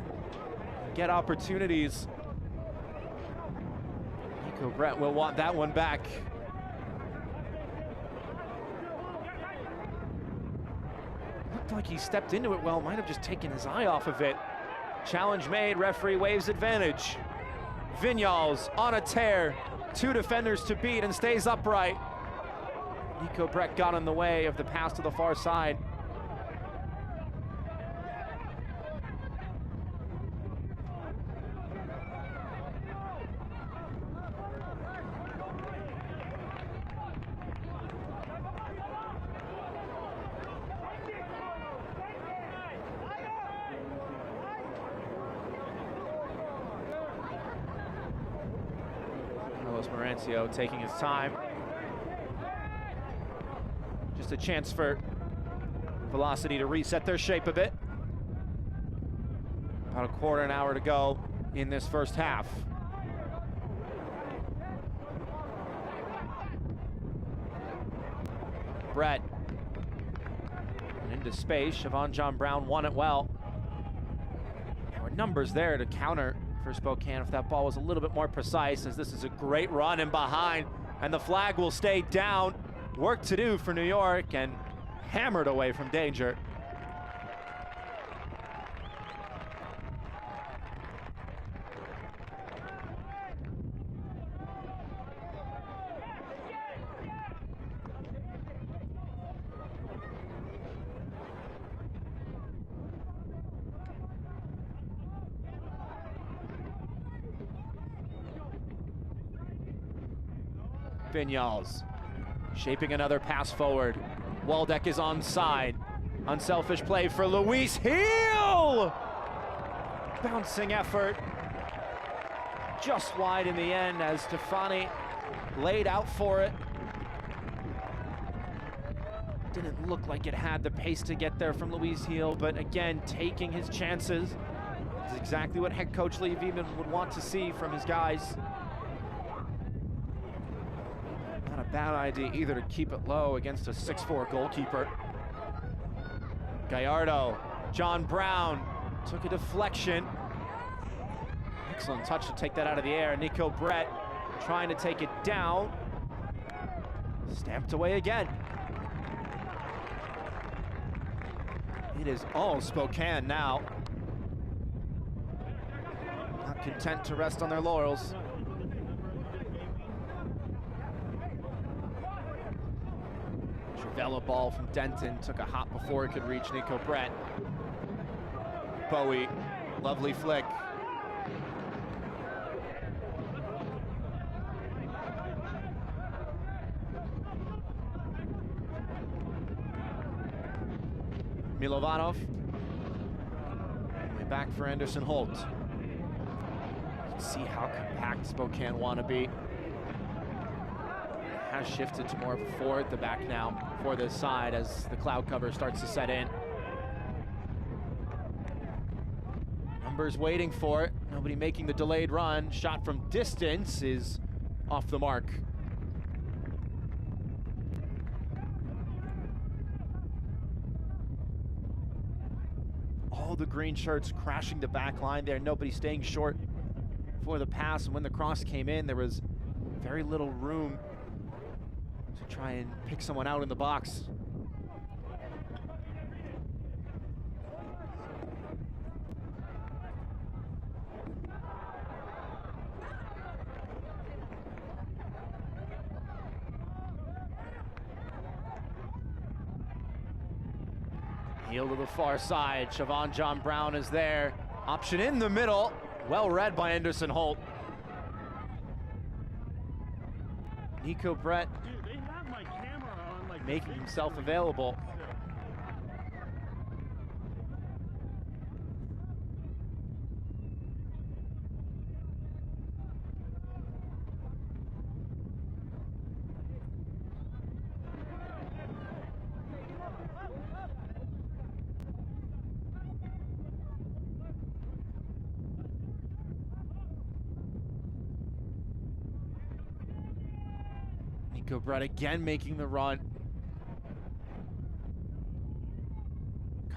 get opportunities. Nico Brett will want that one back. Looked like he stepped into it well, might have just taken his eye off of it. Challenge made, referee waves advantage. Vignals on a tear. 2 defenders to beat and stays upright. Nico Brett got in the way of the pass to the far side. Carlos Marancio taking his time. Just a chance for Velocity to reset their shape a bit. About a quarter an hour to go in this first half. Brett into space. Siobhan John Brown won it well. There were numbers there to counter for Spokane if that ball was a little bit more precise, as this is a great run in behind, and the flag will stay down. Work to do for New York, and hammered away from danger. Vignals shaping another pass forward. Waldeck is onside. Unselfish play for Luis Heel! Bouncing effort. Just wide in the end as Stefani laid out for it. Didn't look like it had the pace to get there from Luis Heel, but again, taking his chances. It's exactly what head coach Lee Veman would want to see from his guys. Not a bad idea either to keep it low against a 6'4" goalkeeper. Gallardo, John Brown took a deflection. Excellent touch to take that out of the air. Nico Brett trying to take it down. Stamped away again. It is all Spokane now. Not content to rest on their laurels. Trivella ball from Denton, took a hop before it could reach Nico Brett. Bowie, lovely flick. Milovanov, way back for Anderson Holt. You can see how compact Spokane want to be. Has shifted to more of a 4 at the back now for this side as the cloud cover starts to set in. Numbers waiting for it. Nobody making the delayed run. Shot from distance is off the mark. All the green shirts crashing the back line there. Nobody staying short for the pass. And when the cross came in, there was very little room to try and pick someone out in the box. Heel to the far side. Siobhan John Brown is there. Option in the middle. Well read by Anderson Holt. Nico Brett making himself available. Nico Brett again making the run.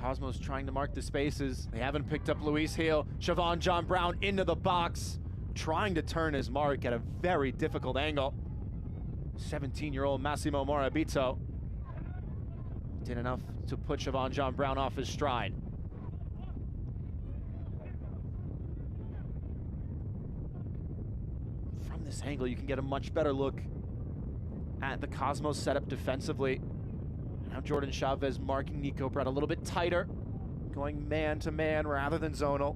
Cosmos trying to mark the spaces. They haven't picked up Luis Heel. Siobhan John Brown into the box, trying to turn his mark at a very difficult angle. 17-year-old Massimo Morabito did enough to put Siobhan John Brown off his stride. From this angle, you can get a much better look at the Cosmos setup defensively. Now Jordan Chavez marking Nico Brett a little bit tighter, going man-to-man rather than zonal.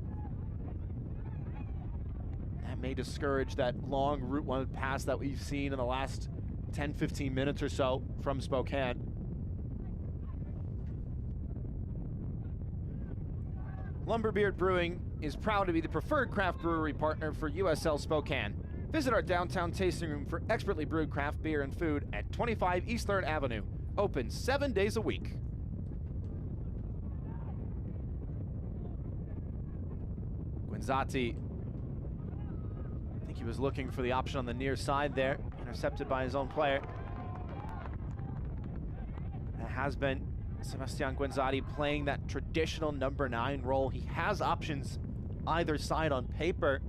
That may discourage that long Route 1 pass that we've seen in the last 10-15 minutes or so from Spokane. Lumberbeard Brewing is proud to be the preferred craft brewery partner for USL Spokane. Visit our downtown tasting room for expertly brewed craft beer and food at 25 East 3rd Avenue. Open 7 days a week. Guinzati, I think he was looking for the option on the near side there, intercepted by his own player. That has been Sebastian Guinzati playing that traditional number 9 role. He has options either side on paper,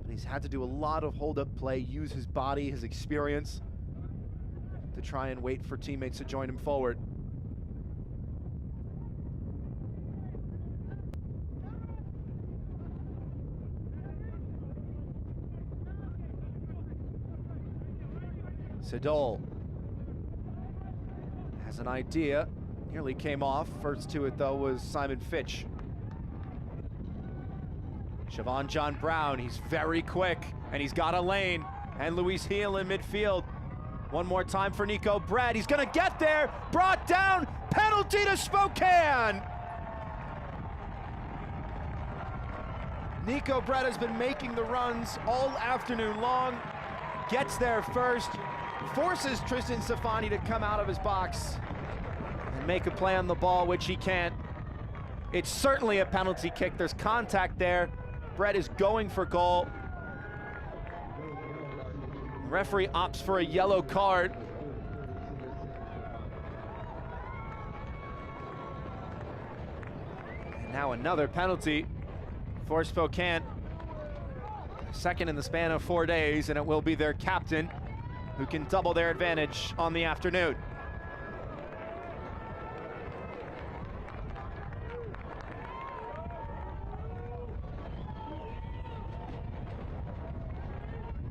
but he's had to do a lot of hold-up play, use his body, his experience, to try and wait for teammates to join him forward. Sedol has an idea, nearly came off. First to it though was Simon Fitch. Siobhan John Brown, he's very quick and he's got a lane. And Luis Heel in midfield. One more time for Nico Brett. He's gonna get there. Brought down. Penalty to Spokane. Nico Brett has been making the runs all afternoon long. Gets there first. Forces Tristan Stefani to come out of his box and make a play on the ball, which he can't. It's certainly a penalty kick. There's contact there. Brett is going for goal. The referee opts for a yellow card. And now another penalty for Spokane. Second in the span of 4 days, and it will be their captain who can double their advantage on the afternoon.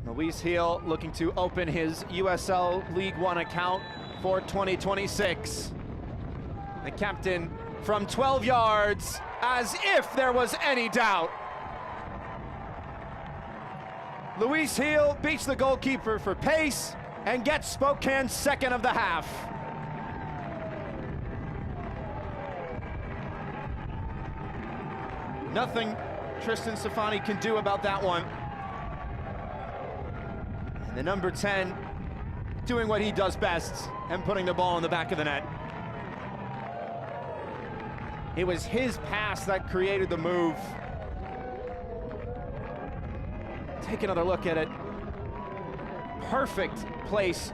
Luis Heel looking to open his USL League One account for 2026. The captain from 12 yards, as if there was any doubt. Luis Heel beats the goalkeeper for pace and gets Spokane's second of the half. Nothing Tristan Stefani can do about that one. And the number 10 doing what he does best and putting the ball in the back of the net. It was his pass that created the move. Take another look at it. Perfect place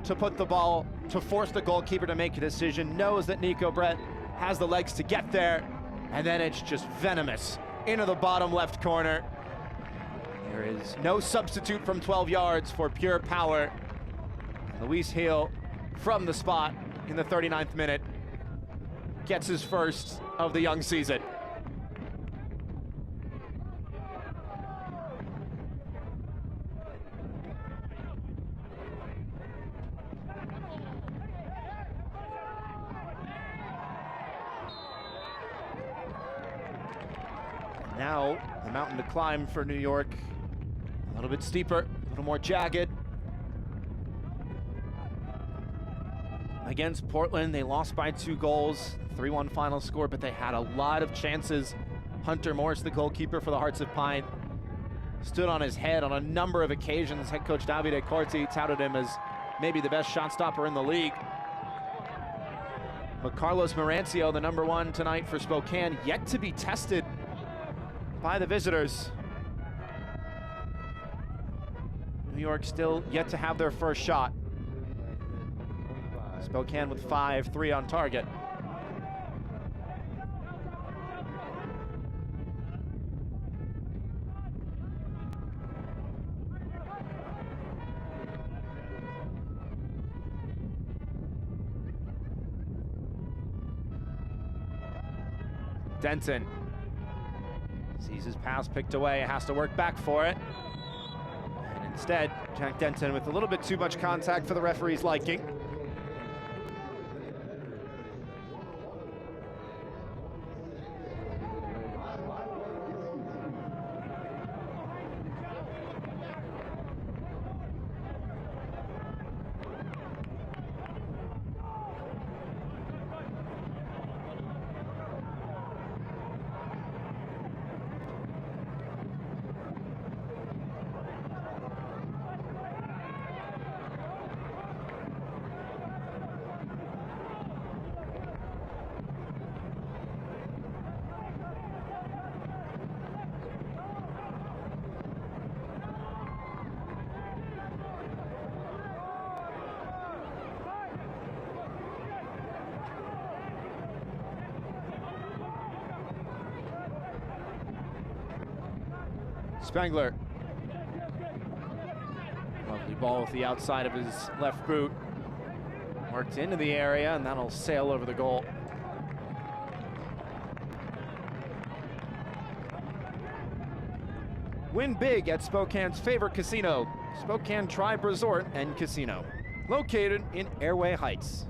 to put the ball, to force the goalkeeper to make a decision. Knows that Nico Brett has the legs to get there, and then it's just venomous into the bottom left corner. There is no substitute from 12 yards for pure power. Luis Heel from the spot in the 39th minute gets his first of the young season. Now, the mountain to climb for New York. A little bit steeper, a little more jagged. Against Portland, they lost by 2 goals, 3-1 final score, but they had a lot of chances. Hunter Morris, the goalkeeper for the Hearts of Pine, stood on his head on a number of occasions. Head coach Davide Corti touted him as maybe the best shot stopper in the league. But Carlos Marancio, the number 1 tonight for Spokane, yet to be tested by the visitors. New York still yet to have their first shot. Spokane with 5, 3 on target. Denton sees his pass picked away, has to work back for it. And instead, Jack Denton with a little bit too much contact for the referee's liking. Spengler. Lovely ball with the outside of his left boot. Worked into the area, and that'll sail over the goal. Win big at Spokane's favorite casino, Spokane Tribe Resort and Casino, located in Airway Heights.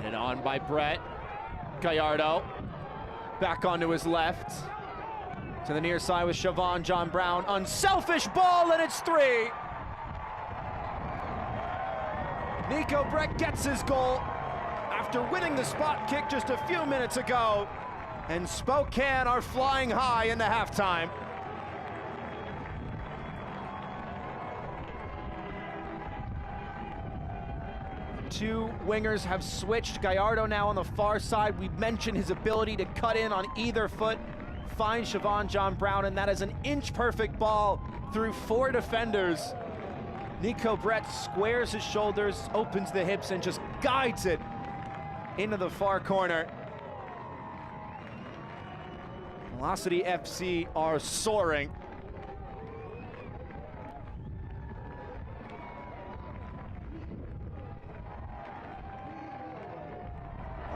And on by Brett. Gallardo back onto his left. To the near side with Siobhan John Brown. Unselfish ball, and it's 3. Nico Brett gets his goal after winning the spot kick just a few minutes ago. And Spokane are flying high into halftime. Two wingers have switched. Gallardo now on the far side. We mentioned his ability to cut in on either foot, find Siobhan John Brown, and that is an inch-perfect ball through 4 defenders. Nico Brett squares his shoulders, opens the hips, and just guides it into the far corner. Velocity FC are soaring.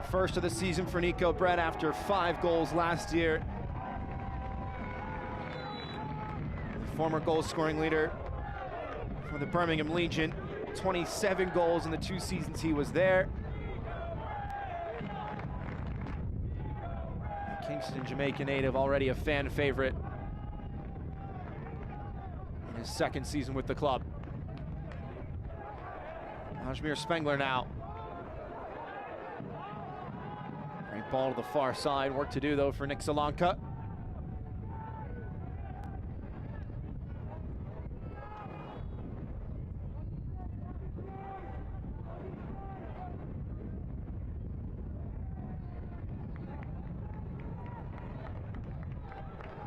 First of the season for Nico Brett after 5 goals last year. The former goal-scoring leader for the Birmingham Legion, 27 goals in the 2 seasons he was there. The Kingston, Jamaica native, already a fan favorite in his 2nd season with the club. Ajmir Spengler now. Great ball to the far side. Work to do, though, for Nick Solanka.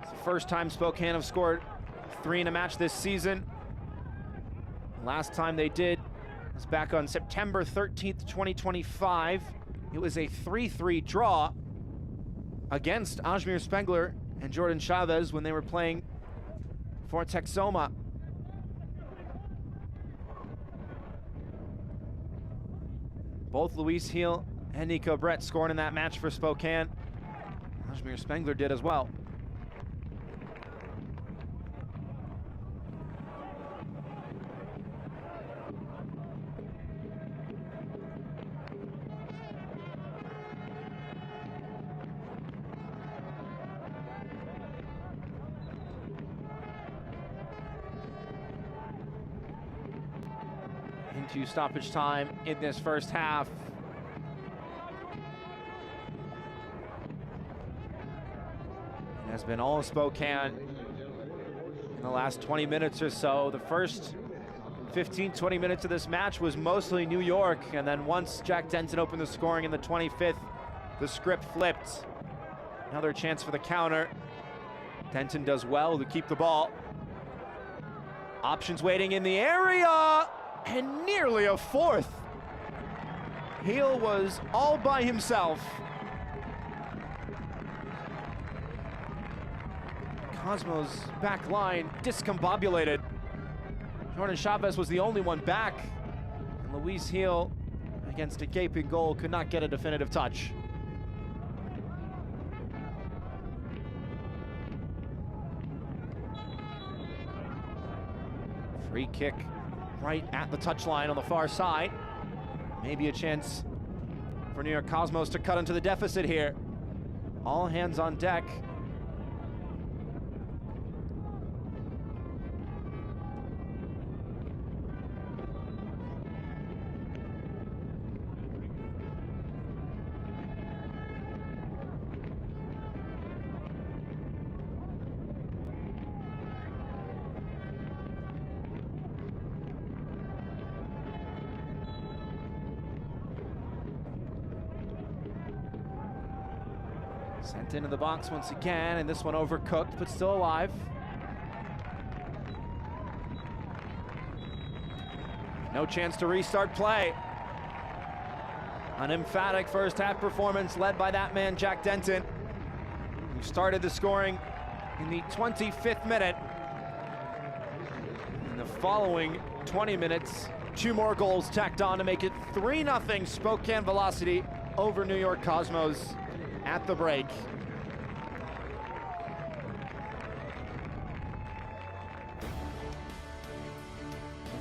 It's the first time Spokane have scored 3 in a match this season. Last time they did was back on September 13th, 2025. It was a 3-3 draw against Ajmir Spengler and Jordan Chavez when they were playing for Texoma. Both Luis Gil and Nico Brett scoring in that match for Spokane. Ajmir Spengler did as well. Into stoppage time in this first half. It has been all Spokane in the last 20 minutes or so. The first 15-20 minutes of this match was mostly New York, and then once Jack Denton opened the scoring in the 25th, the script flipped. Another chance for the counter. Denton does well to keep the ball. Options waiting in the area, and nearly a fourth. Heel was all by himself. Cosmos back line discombobulated. Jordan Chavez was the only one back. And Luis Heel, against a gaping goal, could not get a definitive touch. Free kick right at the touchline on the far side. Maybe a chance for New York Cosmos to cut into the deficit here. All hands on deck. Sent into the box once again, and this one overcooked, but still alive. No chance to restart play. An emphatic first half performance led by that man, Jack Denton, who started the scoring in the 25th minute. In the following 20 minutes, 2 more goals tacked on to make it 3-0 Spokane Velocity over New York Cosmos at the break.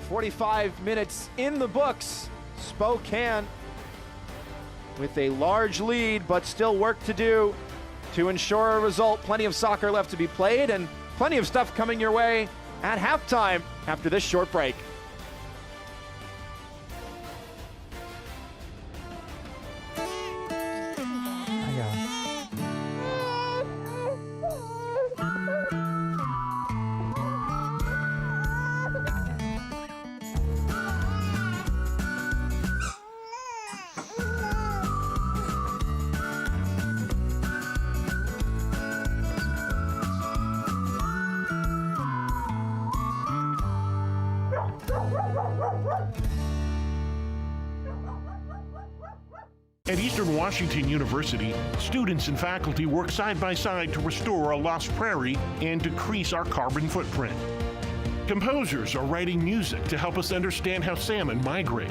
"45 minutes in the books. Spokane with a large lead, but still work to do to ensure a result. Plenty of soccer left to be played, and plenty of stuff coming your way at halftime after this short break." At Eastern Washington University, students and faculty work side by side to restore a lost prairie and decrease our carbon footprint. Composers are writing music to help us understand how salmon migrate.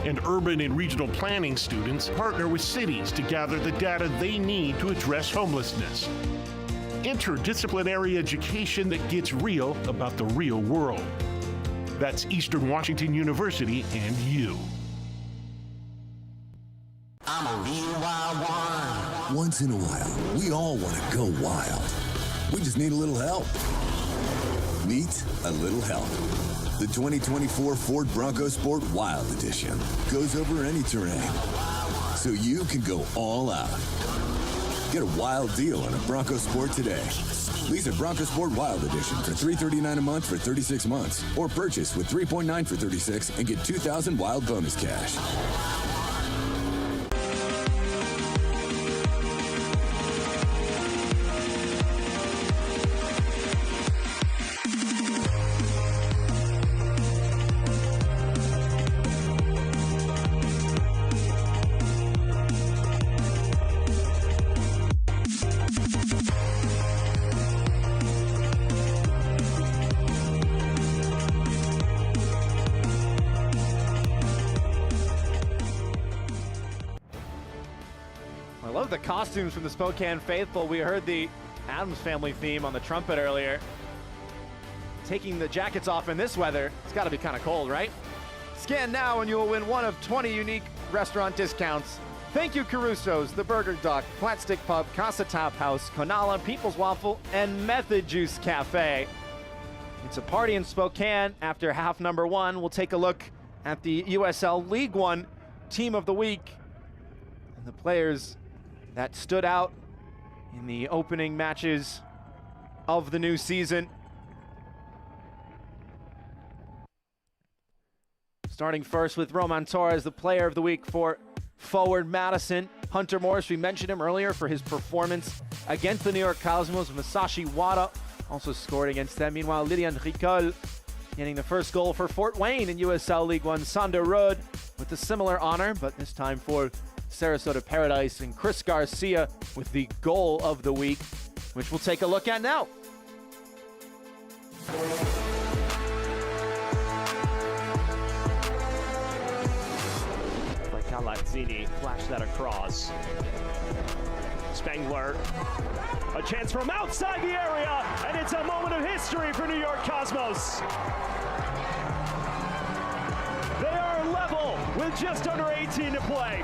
And urban and regional planning students partner with cities to gather the data they need to address homelessness. Interdisciplinary education that gets real about the real world. That's Eastern Washington University and you. I'm a real wild one. Once in a while, we all want to go wild. We just need a little help. Meet a little help. The 2024 Ford Bronco Sport Wild Edition goes over any terrain, so you can go all out. Get a wild deal on a Bronco Sport today. Lease a Bronco Sport Wild Edition for $339 a month for 36 months, or purchase with 3.9 for 36 and get $2,000 wild bonus cash. love the costumes from the Spokane faithful. We heard the Addams Family theme on the trumpet earlier. Taking the jackets off in this weather, it's got to be kind of cold, right? Scan now and you will win one of 20 unique restaurant discounts. Thank you, Caruso's, The Burger Duck, Flat Stick Pub, Casa Tap House, Konala, People's Waffle, and Method Juice Cafe. It's a party in Spokane. After half number one, we'll take a look at the USL League One Team of the Week and the players that stood out in the opening matches of the new season. Starting first with Roman Torres, the player of the week for Forward Madison. Hunter Morris, we mentioned him earlier for his performance against the New York Cosmos. Masashi Wada also scored against them. Meanwhile, Lydian Ricol getting the first goal for Fort Wayne in USL League One. Sander Rudd with a similar honor, but this time for Sarasota Paradise. And Chris Garcia with the goal of the week, which we'll take a look at now. Calazzini flashed that across. Spengler, a chance from outside the area, and it's a moment of history for New York Cosmos. They are level with just under 18 to play.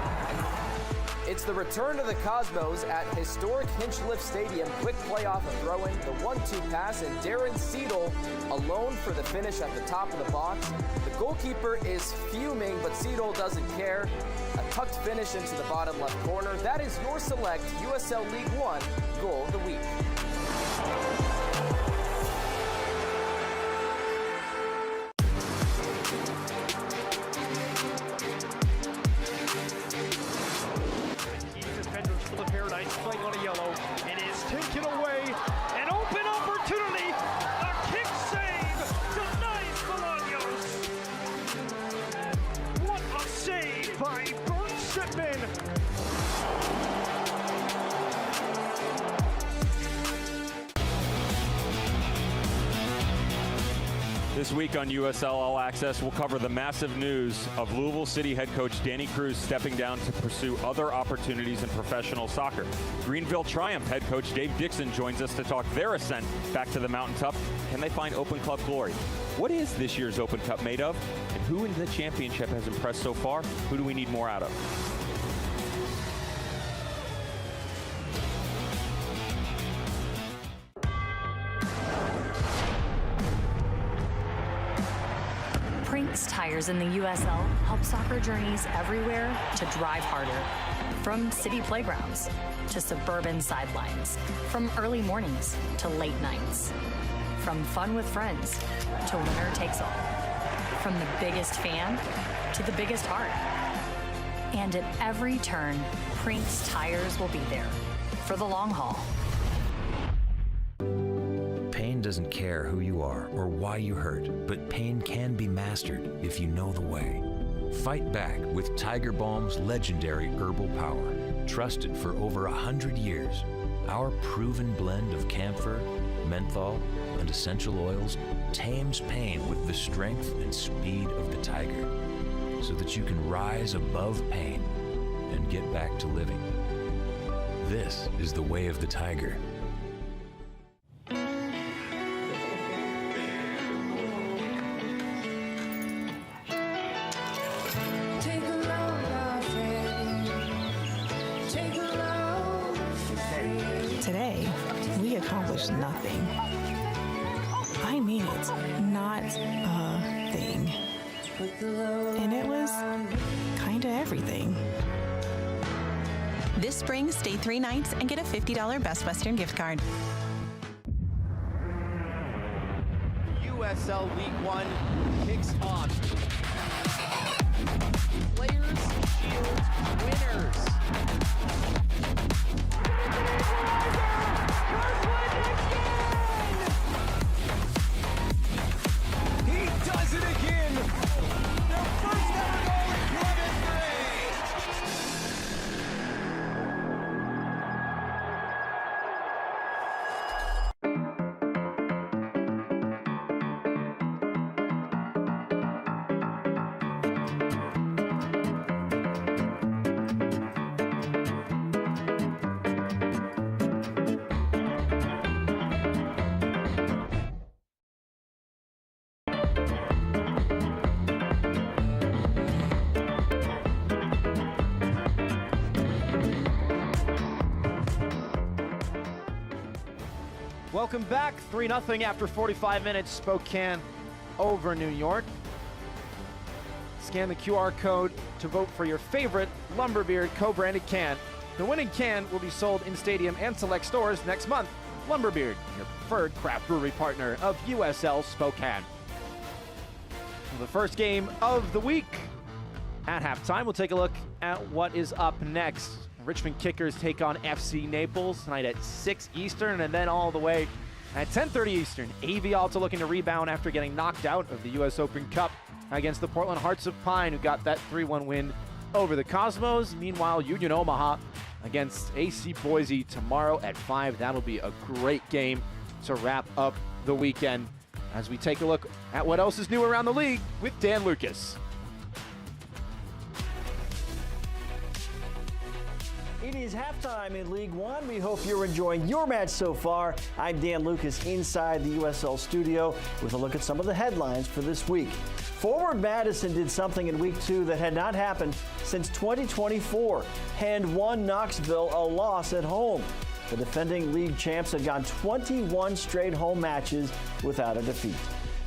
It's the return to the Cosmos at historic Hinchliffe Stadium. Quick playoff and throw-in, the 1-2 pass, and Darren Seidel alone for the finish at the top of the box. The goalkeeper is fuming, but Seidel doesn't care. A tucked finish into the bottom left corner. That is your select USL League One goal of the week. Playing on a yellow, and is taken away. An open opportunity. A kick save. Denies Bolaños. What a save by Bert Shipman. This week on USL All Access, we'll cover the massive news of Louisville City head coach Danny Cruz stepping down to pursue other opportunities in professional soccer. Greenville Triumph head coach Dave Dixon joins us to talk their ascent back to the mountaintop. Can they find Open Cup glory? What is this year's Open Cup made of? And who in the championship has impressed so far? Who do we need more out of? Prinks Tires in the USL help soccer journeys everywhere to drive harder. From city playgrounds to suburban sidelines. From early mornings to late nights. From fun with friends to winner takes all. From the biggest fan to the biggest heart. And at every turn, Prinks Tires will be there for the long haul. Pain doesn't care who you are or why you hurt, but pain can be mastered if you know the way. Fight back with Tiger Balm's legendary herbal power. Trusted for over 100 years, our proven blend of camphor, menthol, and essential oils tames pain with the strength and speed of the tiger, so that you can rise above pain and get back to living. This is the way of the tiger. Today, we accomplished nothing. I mean it, not a thing. And it was kinda everything. This spring, stay 3 nights and get a $50 Best Western gift card. USL League One kicks off. Players Shield winners. He does it again. Their first ever goal in Club Welcome back. 3-0 after 45 minutes. Spokane over New York. Scan the QR code to vote for your favorite Lumberbeard co-branded can. The winning can will be sold in stadium and select stores next month. Lumberbeard, your preferred craft brewery partner of USL Spokane. The first game of the week. At halftime, we'll take a look at what is up next. Richmond Kickers take on FC Naples tonight at 6 Eastern, and then all the way at 10:30 Eastern. AV also looking to rebound after getting knocked out of the U.S. Open Cup against the Portland Hearts of Pine, who got that 3-1 win over the Cosmos. Meanwhile, Union Omaha against AC Boise tomorrow at 5. That'll be a great game to wrap up the weekend as we take a look at what else is new around the league with Dan Lucas. It is halftime in League One. We hope you're enjoying your match so far. I'm Dan Lucas inside the USL studio with a look at some of the headlines for this week. Forward Madison did something in Week 2 that had not happened since 2024. Hand won Knoxville a loss at home. The defending league champs had gone 21 straight home matches without a defeat.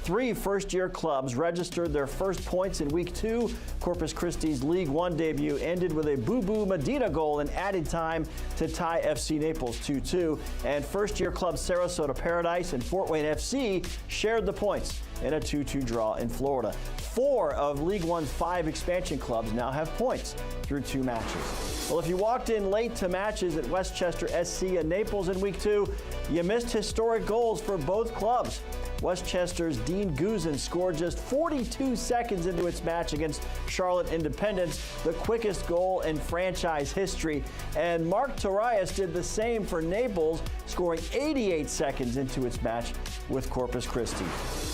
3 first-year clubs registered their first points in Week 2. Corpus Christi's League One debut ended with a Boo Medina goal in added time to tie FC Naples 2-2. And first-year club Sarasota Paradise and Fort Wayne FC shared the points in a 2-2 draw in Florida. 4 of League One's 5 expansion clubs now have points through 2 matches. Well, if you walked in late to matches at Westchester SC and Naples in Week 2, you missed historic goals for both clubs. Westchester's Dean Guzan scored just 42 seconds into its match against Charlotte Independence, the quickest goal in franchise history. And Mark Torias did the same for Naples, scoring 88 seconds into its match with Corpus Christi.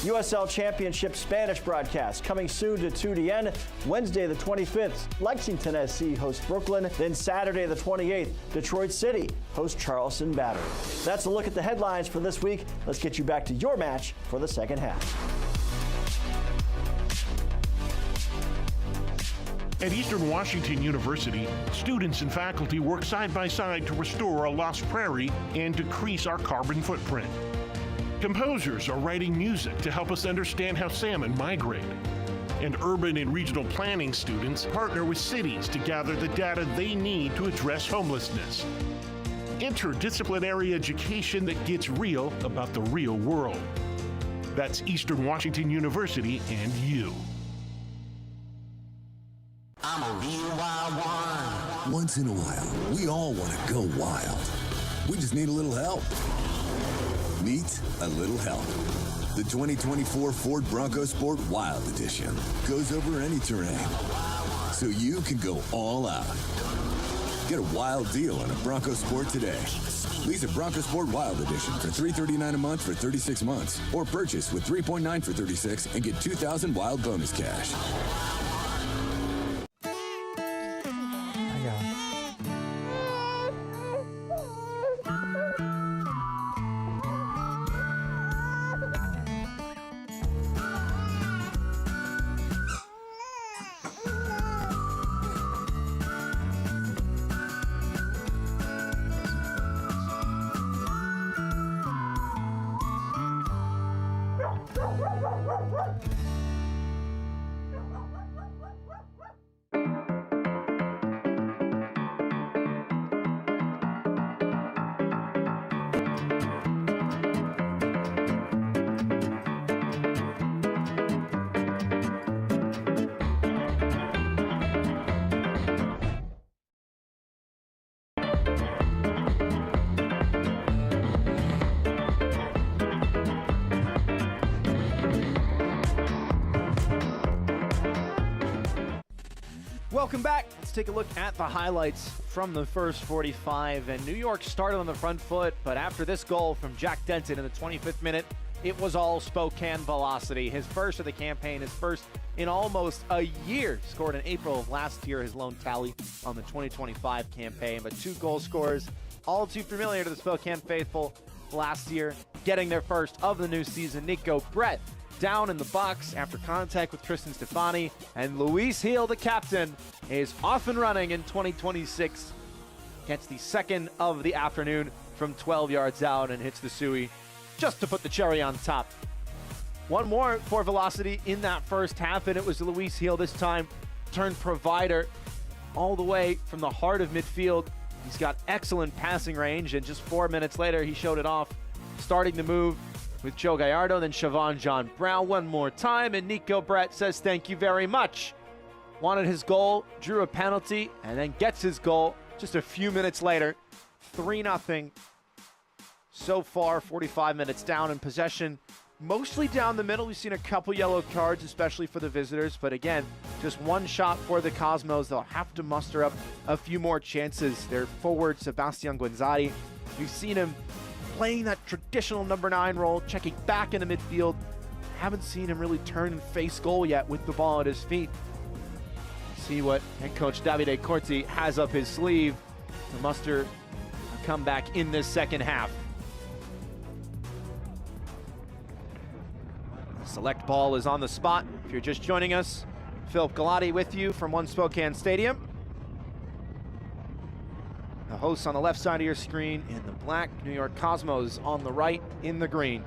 USL Championship Spanish broadcast coming soon to 2DN. Wednesday the 25th, Lexington SC hosts Brooklyn. Then Saturday the 28th, Detroit City hosts Charleston Battery. That's a look at the headlines for this week. Let's get you back to your match for the second half. At Eastern Washington University, students and faculty work side by side to restore a lost prairie and decrease our carbon footprint. Composers are writing music to help us understand how salmon migrate. And urban and regional planning students partner with cities to gather the data they need to address homelessness. Interdisciplinary education that gets real about the real world. That's Eastern Washington University and you. I'm a real wild one. Once in a while, we all want to go wild. We just need a little help. Meet a little help. The 2024 Ford Bronco Sport Wild Edition goes over any terrain, so you can go all out. Get a wild deal on a Bronco Sport today. Lease a Bronco Sport Wild Edition for $339 a month for 36 months, or purchase with $3.9 for 36 and get $2,000 wild bonus cash. Welcome back. Let's take a look at the highlights from the first 45. And New York started on the front foot, but after this goal from Jack Denton in the 25th minute, it was all Spokane velocity. His first of the campaign, his first in almost a year. Scored in April of last year, his lone tally on the 2025 campaign. But 2 goal scorers, all too familiar to the Spokane faithful last year, getting their first of the new season. Nico Brett down in the box after contact with Tristan Stefani, and Luis Heel, the captain, is off and running in 2026. Gets the second of the afternoon from 12 yards out and hits the Suey just to put the cherry on top. One more for Velocity in that first half, and it was Luis Gil this time, turned provider all the way from the heart of midfield. He's got excellent passing range, and just 4 minutes later, he showed it off, starting the move with Joe Gallardo, then Siobhan John Brown one more time, and Nico Brett says thank you very much. Wanted his goal, drew a penalty, and then gets his goal just a few minutes later. 3-0 so far, 45 minutes down in possession. Mostly down the middle. We've seen a couple yellow cards, especially for the visitors. But again, just one shot for the Cosmos. They'll have to muster up a few more chances. Their forward, Sebastian Guenzati, we've seen him playing that traditional number 9 role, checking back into midfield. Haven't seen him really turn and face goal yet with the ball at his feet. See what head coach Davide Corti has up his sleeve to muster a comeback in this second half. Select ball is on the spot. If you're just joining us, Philip Galati with you from One Spokane Stadium. The hosts on the left side of your screen in the black, New York Cosmos on the right in the green.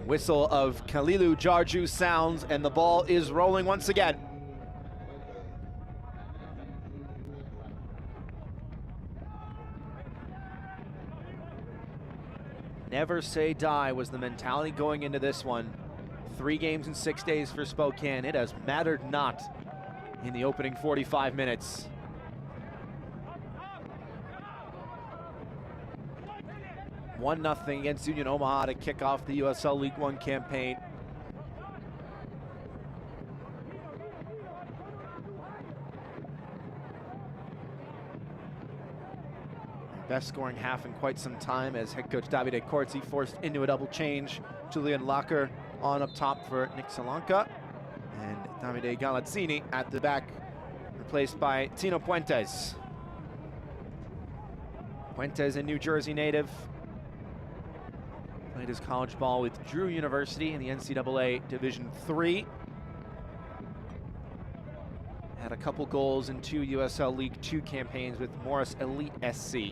Whistle of Kalilu Jarju sounds, and the ball is rolling once again. Never say die was the mentality going into this one. 3 games in 6 days for Spokane. It has mattered not in the opening 45 minutes. One 0 against Union Omaha to kick off the USL League One campaign. Best scoring half in quite some time as head coach Davide Corti forced into a double change. Julian Locker on up top for Nick Solanka, and Davide Galazzini at the back, replaced by Tino Puentes. Puentes, a New Jersey native, played his college ball with Drew University in the NCAA Division III. Had a couple goals in 2 USL League II campaigns with Morris Elite SC.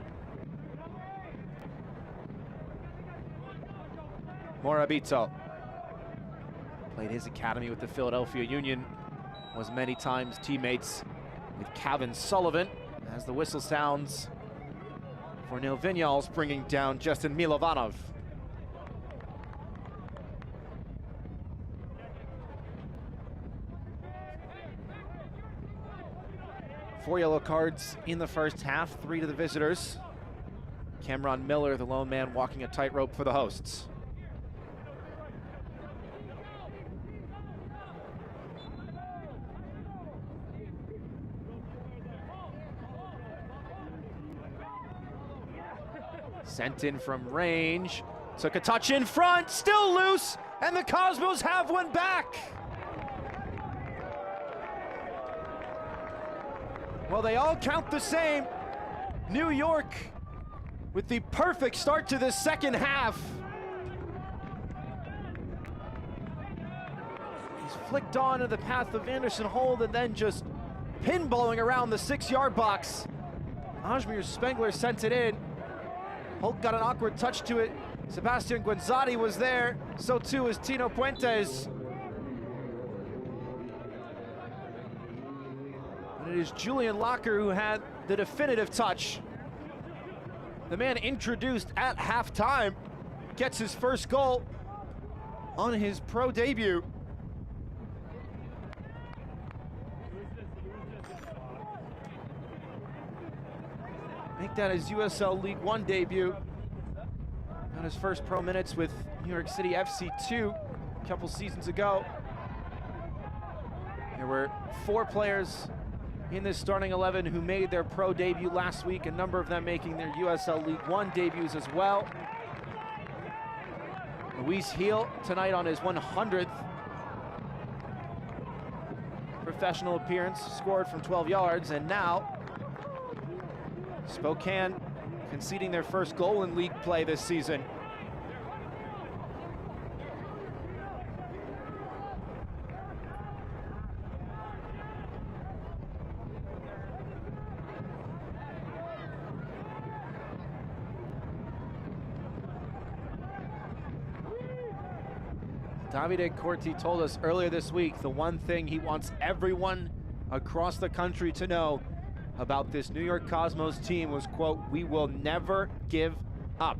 Morabito played his academy with the Philadelphia Union, was many times teammates with Kevin Sullivan. As the whistle sounds for Neil Vinyals, bringing down Justin Milovanov. Four yellow cards in the first half, 3 to the visitors. Cameron Miller, the lone man, walking a tightrope for the hosts. Sent in from range, took a touch in front, still loose, and the Cosmos have one back. Well, they all count the same. New York with the perfect start to this second half. He's flicked on to the path of Anderson Hold and then just pinballing around the 6-yard box. Ajmir Spengler sent it in. Holt got an awkward touch to it. Sebastian Guenzati was there, so too is Tino Puentes. And it is Julian Locker who had the definitive touch. The man introduced at halftime gets his first goal on his pro debut. Make that his USL League One debut. Got his first pro minutes with New York City FC2 a couple seasons ago. There were 4 players in this starting 11 who made their pro debut last week, a number of them making their USL League One debuts as well. Luis Gil tonight on his 100th professional appearance, scored from 12 yards, and now Spokane conceding their first goal in league play this season. Davide Corti told us earlier this week the one thing he wants everyone across the country to know about this New York Cosmos team was, quote, "We will never give up.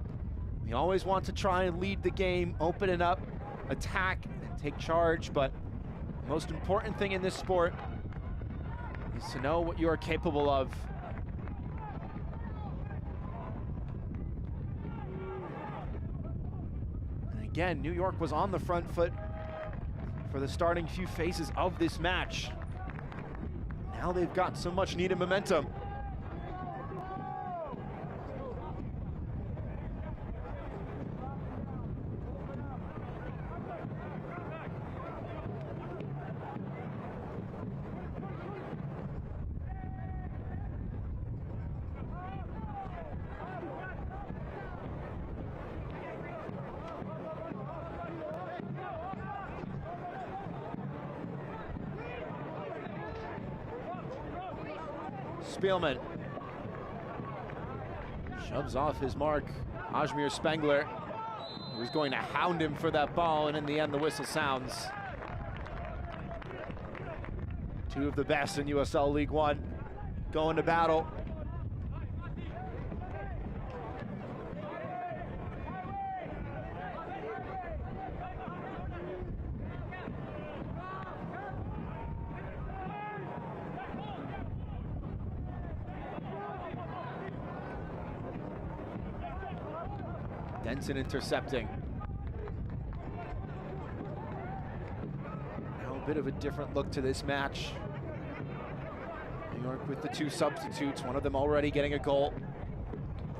We always want to try and lead the game, open it up, attack, and take charge, but the most important thing in this sport is to know what you are capable of." And again, New York was on the front foot for the starting few phases of this match. Now they've got so much needed momentum. Spielman shoves off his mark. Ajmir Spengler, who was going to hound him for that ball, and in the end the whistle sounds. Two of the best in USL League One going to battle. Denson intercepting. Now a bit of a different look to this match. New York with the two substitutes, one of them already getting a goal,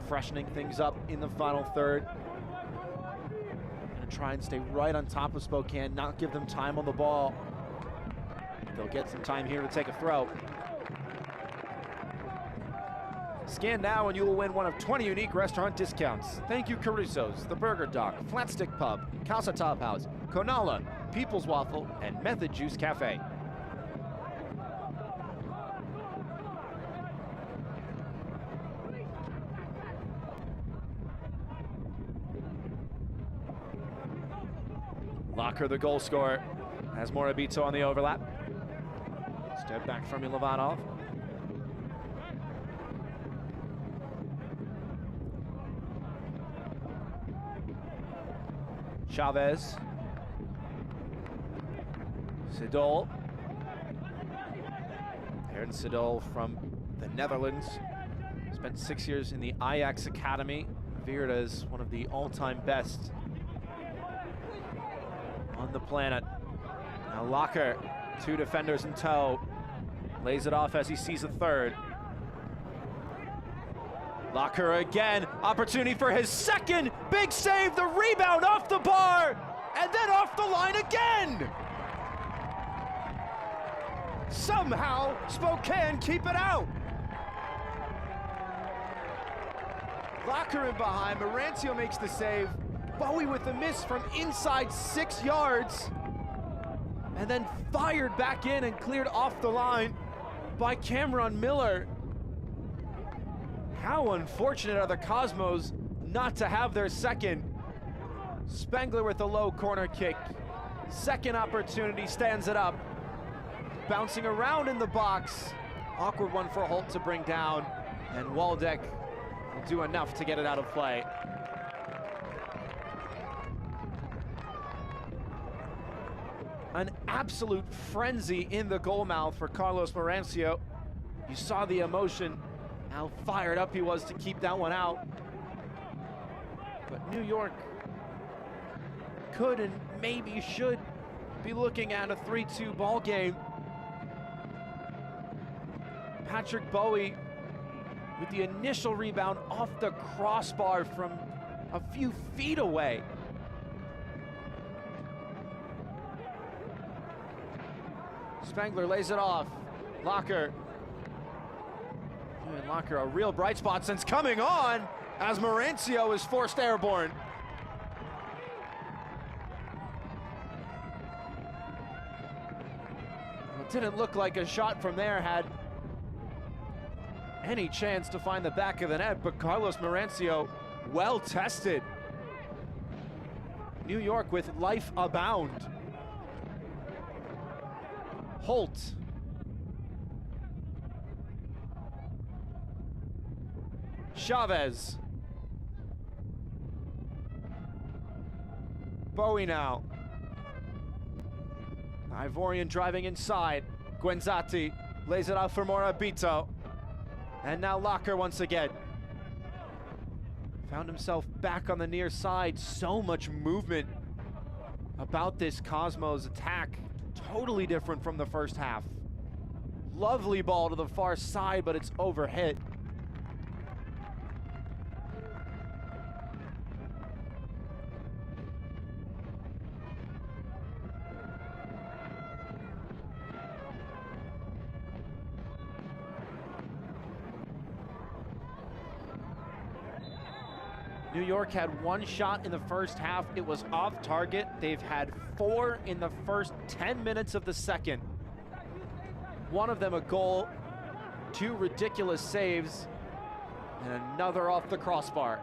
freshening things up in the final third. Gonna try and stay right on top of Spokane, not give them time on the ball. They'll get some time here to take a throw. Scan now and you will win one of 20 unique restaurant discounts. Thank you, Caruso's, The Burger Dock, Flatstick Pub, Casa Top House, Konala, People's Waffle, and Method Juice Cafe. Locker, the goal scorer, has Morabito on the overlap. Step back from Milovanov. Chavez. Sidol. Aaron Sidol from the Netherlands. Spent 6 years in the Ajax Academy. Revered as one of the all-time best on the planet. Now Locker, two defenders in tow. Lays it off as he sees a third. Locker again, opportunity for his second big save, the rebound off the bar, and then off the line again! Somehow, Spokane keep it out. Locker in behind, Marancio makes the save. Bowie with the miss from inside 6 yards, and then fired back in and cleared off the line by Cameron Miller. How unfortunate are the Cosmos not to have their second. Spengler with a low corner kick. Second opportunity, stands it up. Bouncing around in the box. Awkward one for Holt to bring down. And Waldeck will do enough to get it out of play. An absolute frenzy in the goal mouth for Carlos Marancio. You saw the emotion, how fired up he was to keep that one out. But New York could and maybe should be looking at a 3-2 ball game. Patrick Bowie with the initial rebound off the crossbar from a few feet away. Spengler lays it off. Locker. And Locker, a real bright spot since coming on as Marancio is forced airborne. It didn't look like a shot from there had any chance to find the back of the net, but Carlos Marancio, well tested. New York with life abound. Holt. Chavez. Bowie now. Ivorian driving inside. Guenzati lays it out for Morabito. And now Locker once again. Found himself back on the near side. So much movement about this Cosmos attack. Totally different from the first half. Lovely ball to the far side, but it's overhit. New York had one shot in the first half. It was off target. They've had 4 in the first 10 minutes of the second. One of them a goal, 2 ridiculous saves, and another off the crossbar.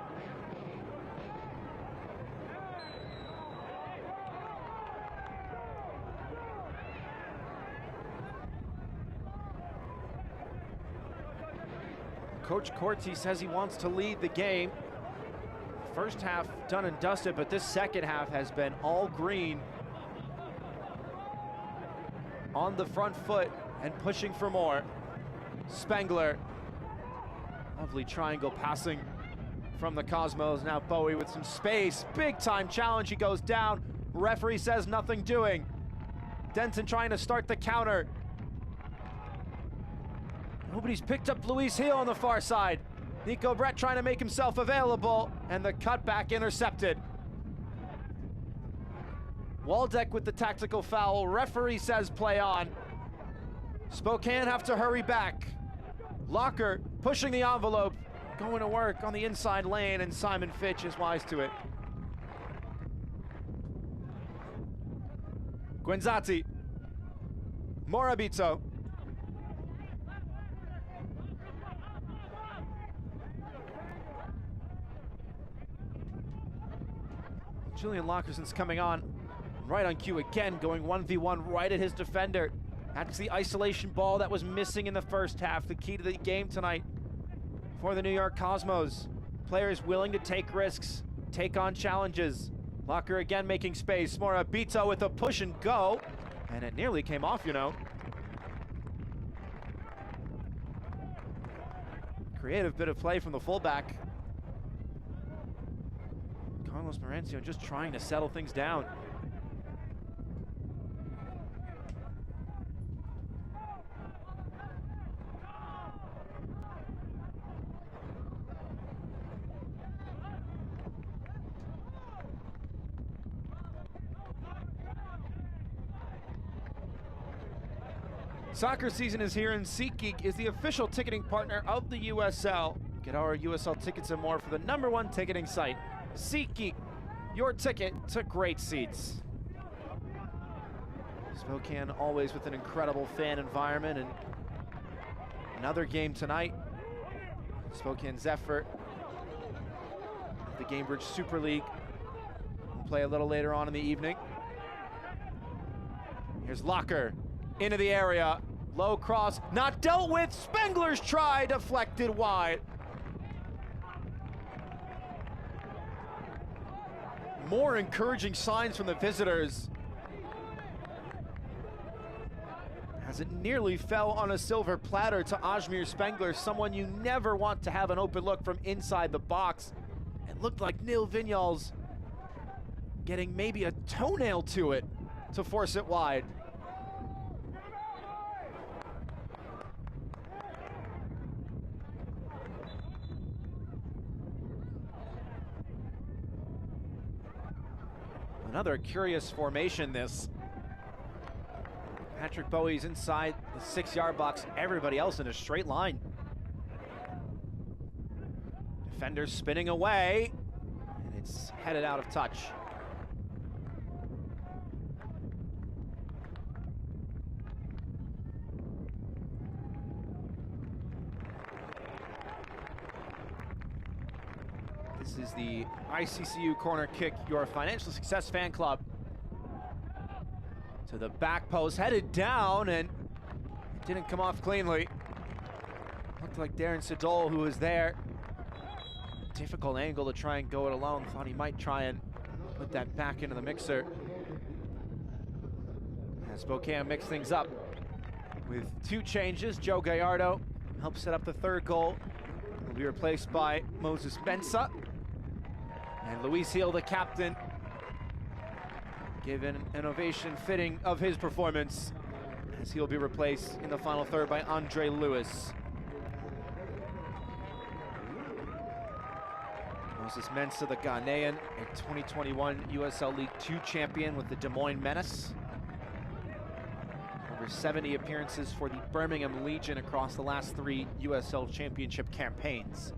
Coach Corti says he wants to lead the game. First half done and dusted, but this second half has been all green. On the front foot and pushing for more. Spengler. Lovely triangle passing from the Cosmos. Now Bowie with some space. Big time challenge. He goes down. Referee says nothing doing. Denton trying to start the counter. Nobody's picked up Luis Hill on the far side. Nico Brett trying to make himself available, and the cutback intercepted. Waldeck with the tactical foul. Referee says play on. Spokane have to hurry back. Locker pushing the envelope, going to work on the inside lane, and Simon Fitch is wise to it. Guenzati. Morabito. Julian Lockerson's coming on right on cue again, going 1v1 right at his defender. That's the isolation ball that was missing in the first half. The key to the game tonight for the New York Cosmos. Players willing to take risks, take on challenges. Locker again making space. Morabito with a push and go. And it nearly came off, you know. Creative bit of play from the fullback. Carlos Marencio just trying to settle things down. Soccer season is here, and SeatGeek is the official ticketing partner of the USL. Get our USL tickets and more for the #1 ticketing site. SeatGeek, your ticket to great seats. Spokane always with an incredible fan environment, and another game tonight. Spokane Zephyr, the Gamebridge Super League. We'll play a little later on in the evening. Here's Locker into the area. Low cross, not dealt with. Spengler's try deflected wide. More encouraging signs from the visitors, as it nearly fell on a silver platter to Ajmir Spengler, someone you never want to have an open look from inside the box. It looked like Neil Vignals getting maybe a toenail to it to force it wide. Another curious formation, this. Patrick Bowie's inside the 6-yard box, everybody else in a straight line. Defender spinning away, and it's headed out of touch. This is the ICCU corner kick, your Financial Success Fan Club. To the back post, headed down, and it didn't come off cleanly. Looked like Darren Sidol, who was there. Difficult angle to try and go it alone. Thought he might try and put that back into the mixer. And Spokane mixed things up with 2 changes. Joe Gallardo helped set up the 3rd goal. Will be replaced by Moses Mensah. And Luis Hill, the captain, given an ovation fitting of his performance, as he'll be replaced in the final third by Andre Lewis. Moses Mensah, the Ghanaian, a 2021 USL League 2 champion with the Des Moines Menace. Over 70 appearances for the Birmingham Legion across the last 3 USL Championship campaigns.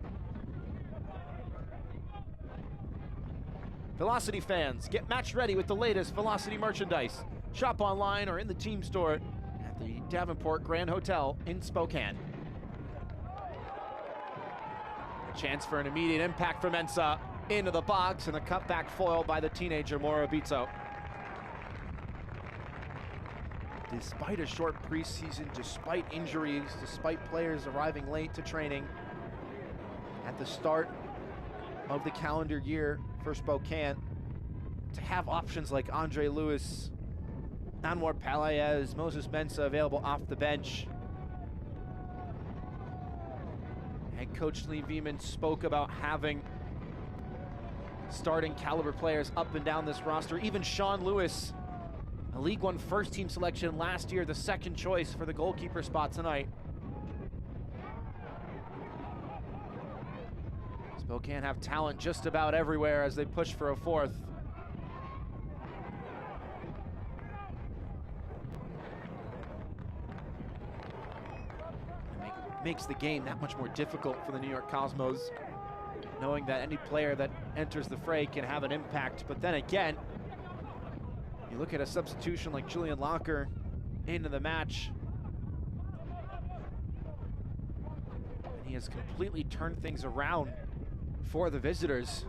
Velocity fans, get match ready with the latest Velocity merchandise. Shop online or in the team store at the Davenport Grand Hotel in Spokane. A chance for an immediate impact for Mensah into the box, and the cutback foiled by the teenager Morabito. Despite a short preseason, despite injuries, despite players arriving late to training, at the start of the calendar year for Spokane, to have options like Andre Lewis, Anwar Palaez, Moses Mensah available off the bench. Head coach Lee Veman spoke about having starting caliber players up and down this roster. Even Sean Lewis, a League One first team selection last year, the 2nd choice for the goalkeeper spot tonight. Spokane have talent just about everywhere as they push for a 4th. Makes the game that much more difficult for the New York Cosmos, knowing that any player that enters the fray can have an impact. But then again, you look at a substitution like Julian Locker into the match, and he has completely turned things around for the visitors.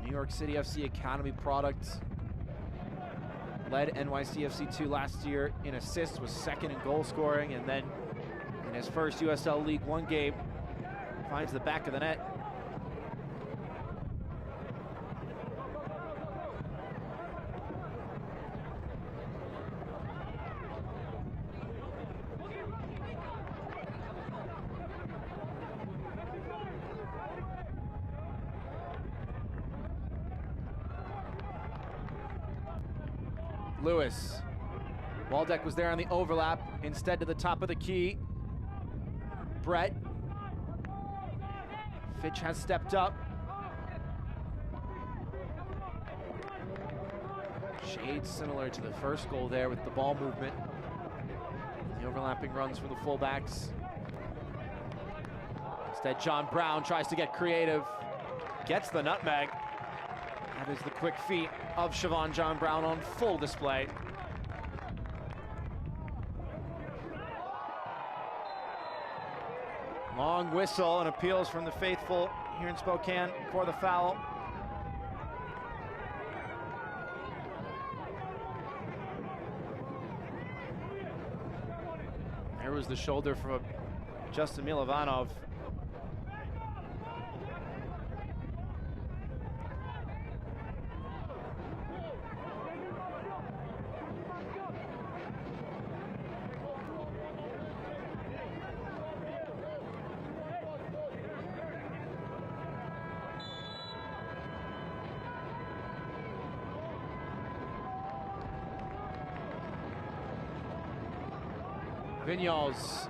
New York City FC Academy product. Led NYCFC 2 last year in assists, was 2nd in goal scoring, and then in his first USL League 1 game, finds the back of the net. Lewis. Waldeck was there on the overlap, instead to the top of the key. Brett. Fitch has stepped up. Shades similar to the first goal there with the ball movement. The overlapping runs from the fullbacks. Instead, John Brown tries to get creative. Gets the nutmeg. That is the quick feet of Siobhan John Brown on full display. Long whistle and appeals from the faithful here in Spokane for the foul. There was the shoulder from Justin Milovanov. Vinyals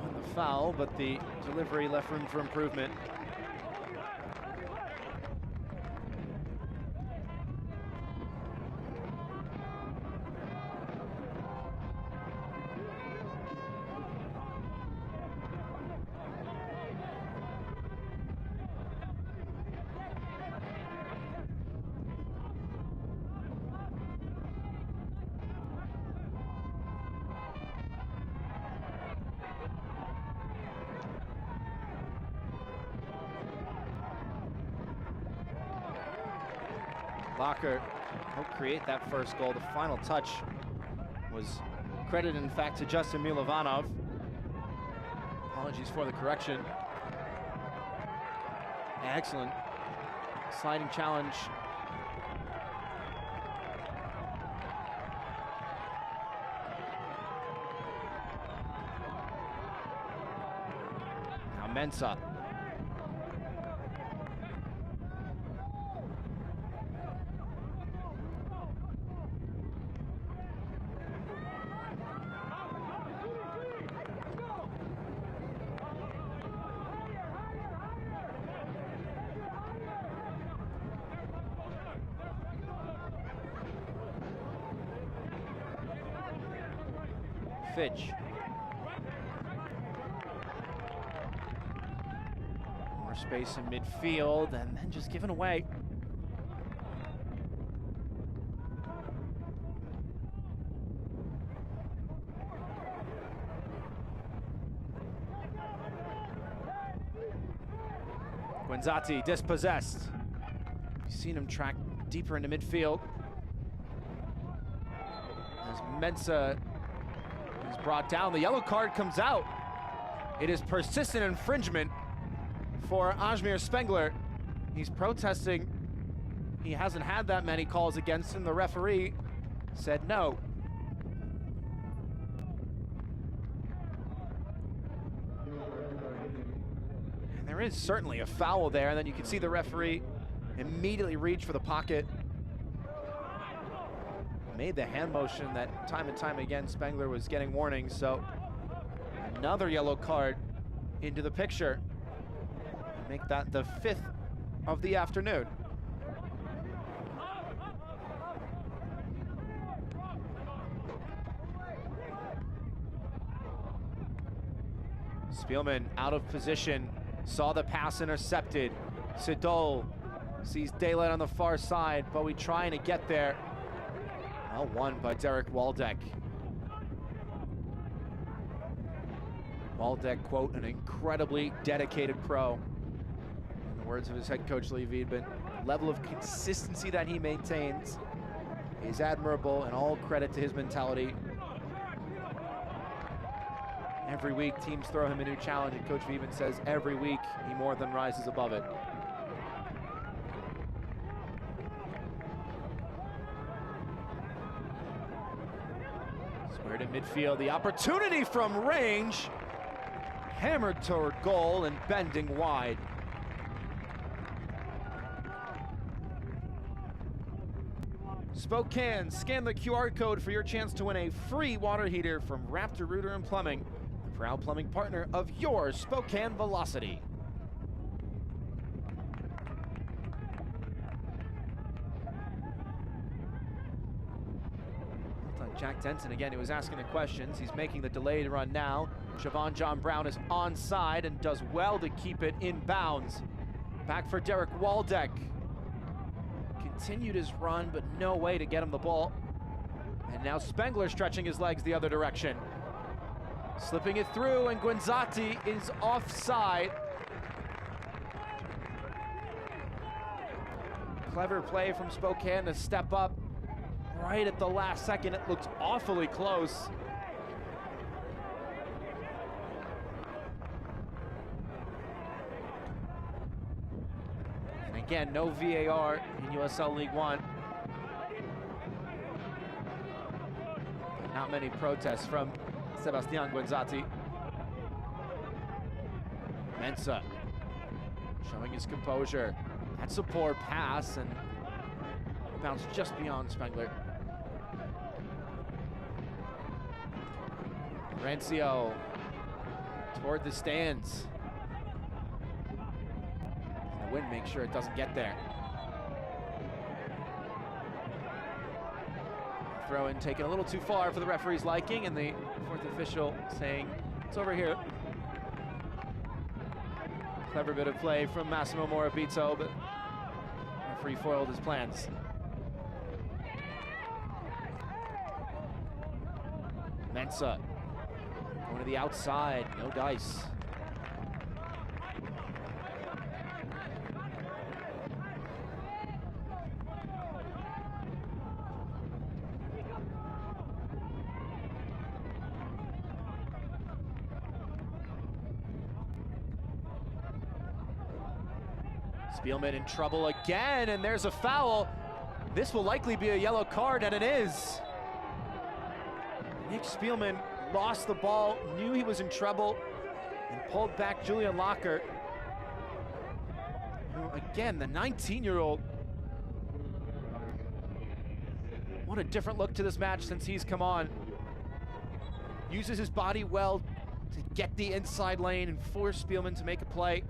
on the foul, but the delivery left room for improvement. Bakker helped create that first goal. The final touch was credited, in fact, to Justin Milovanov. Apologies for the correction. Excellent sliding challenge. Now Mensah. Fitch. More space in midfield and then just given away. Guenzati dispossessed. You've seen him track deeper into midfield. As Mensah is brought down, the yellow card comes out. It is persistent infringement for Ajmir Spengler. He's protesting. He hasn't had that many calls against him. The referee said no. And there is certainly a foul there, and then you can see the referee immediately reach for the pocket. Made the hand motion that time and time again Spengler was getting warnings, so another yellow card into the picture. Make that the 5th of the afternoon. Spielman out of position, saw the pass intercepted. Sidol sees daylight on the far side, but we trying to get there. Well won by Derek Waldeck. Waldeck, quote, an incredibly dedicated pro. In the words of his head coach, Lee Wiedman, the level of consistency that he maintains is admirable, and all credit to his mentality. Every week, teams throw him a new challenge, and Coach Wiedman says every week he more than rises above it. Squared in midfield, the opportunity from range. Hammered toward goal and bending wide. Spokane, scan the QR code for your chance to win a free water heater from Raptor Rooter and Plumbing, the proud plumbing partner of your Spokane Velocity. Jack Denton again, he was asking the questions. He's making the delayed run now. Siobhan John Brown is onside and does well to keep it in bounds. Back for Derek Waldeck. Continued his run, but no way to get him the ball. And now Spengler stretching his legs the other direction. Slipping it through, and Guenzati is offside. Clever play from Spokane to step up. Right at the last second, it looked awfully close. And again, no VAR in USL League One. Not many protests from Sebastian Guenzati. Mensah showing his composure. That's a poor pass, and bounced just beyond Spengler. Rencio toward the stands. And the wind makes sure it doesn't get there. Throw in taken a little too far for the referee's liking, and the fourth official saying it's over here. Clever bit of play from Massimo Morabito, but referee foiled his plans. Mensah going to the outside, no dice. Spielman in trouble again, and there's a foul. This will likely be a yellow card, and it is. Nick Spielman lost the ball, knew he was in trouble, and pulled back Julian Locker, who, again, the 19-year-old. What a different look to this match since he's come on. Uses his body well to get the inside lane and force Spielman to make a play.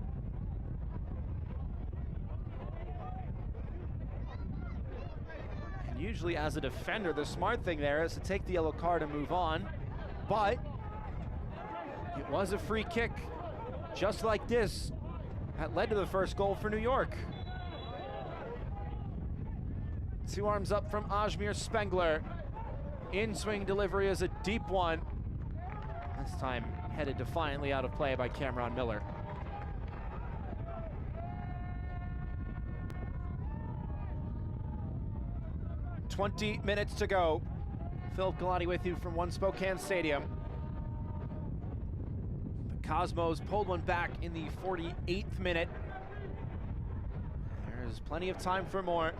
And usually as a defender, the smart thing there is to take the yellow card and move on. But it was a free kick, just like this, that led to the first goal for New York. 2 arms up from Ajmir Spengler. In-swing delivery is a deep one. This time headed defiantly out of play by Cameron Miller. "20 minutes to go. Philip Galati with you from One Spokane Stadium. The Cosmos pulled one back in the 48th minute. There's plenty of time for more.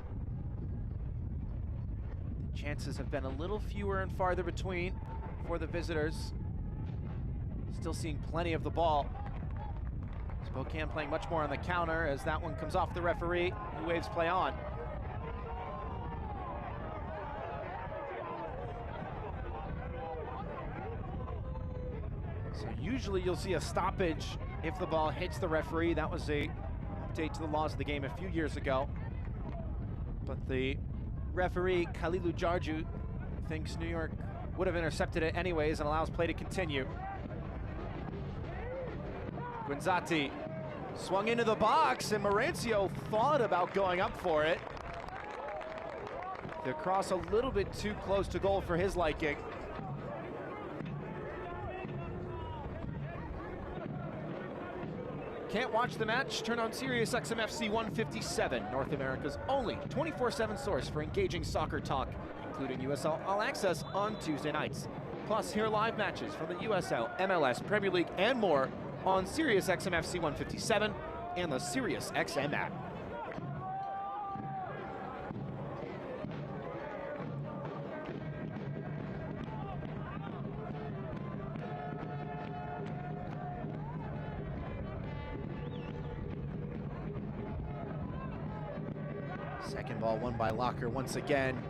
The chances have been a little fewer and farther between for the visitors. Still seeing plenty of the ball. Spokane playing much more on the counter as that one comes off the referee, who waves play on. So usually you'll see a stoppage if the ball hits the referee. That was a update to the laws of the game a few years ago. But the referee, Khalilu Jarju, thinks New York would have intercepted it anyways and allows play to continue. Guinzati swung into the box, and Mauricio thought about going up for it. The cross a little bit too close to goal for his liking. Can't watch the match? Turn on Sirius XM FC 157, North America's only 24/7 source for engaging soccer talk, including USL All Access on Tuesday nights. Plus, hear live matches from the USL, MLS, Premier League, and more on Sirius XM FC 157 and the Sirius XM app. Second ball won by Locker once again.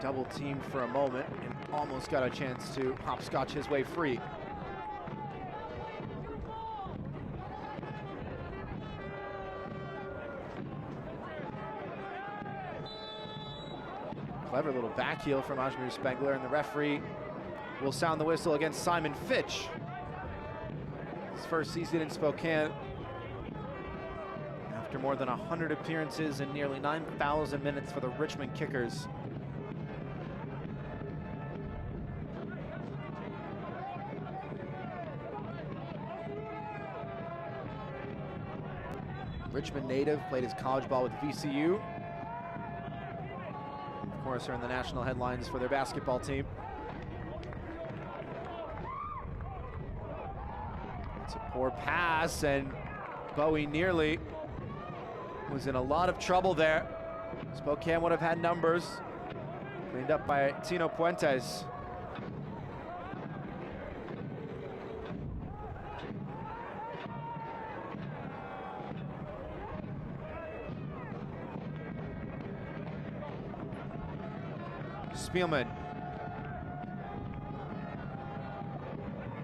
Double teamed for a moment and almost got a chance to hopscotch his way free. Clever little back heel from Ajmir Spengler, and the referee will sound the whistle against Simon Fitch. His first season in Spokane, after more than 100 appearances and nearly 9,000 minutes for the Richmond Kickers. Richmond native, played his college ball with VCU. Of course, are in the national headlines for their basketball team. It's a poor pass, and Bowie nearly was in a lot of trouble there. Spokane would have had numbers. Cleaned up by Tino Puentes. Spielman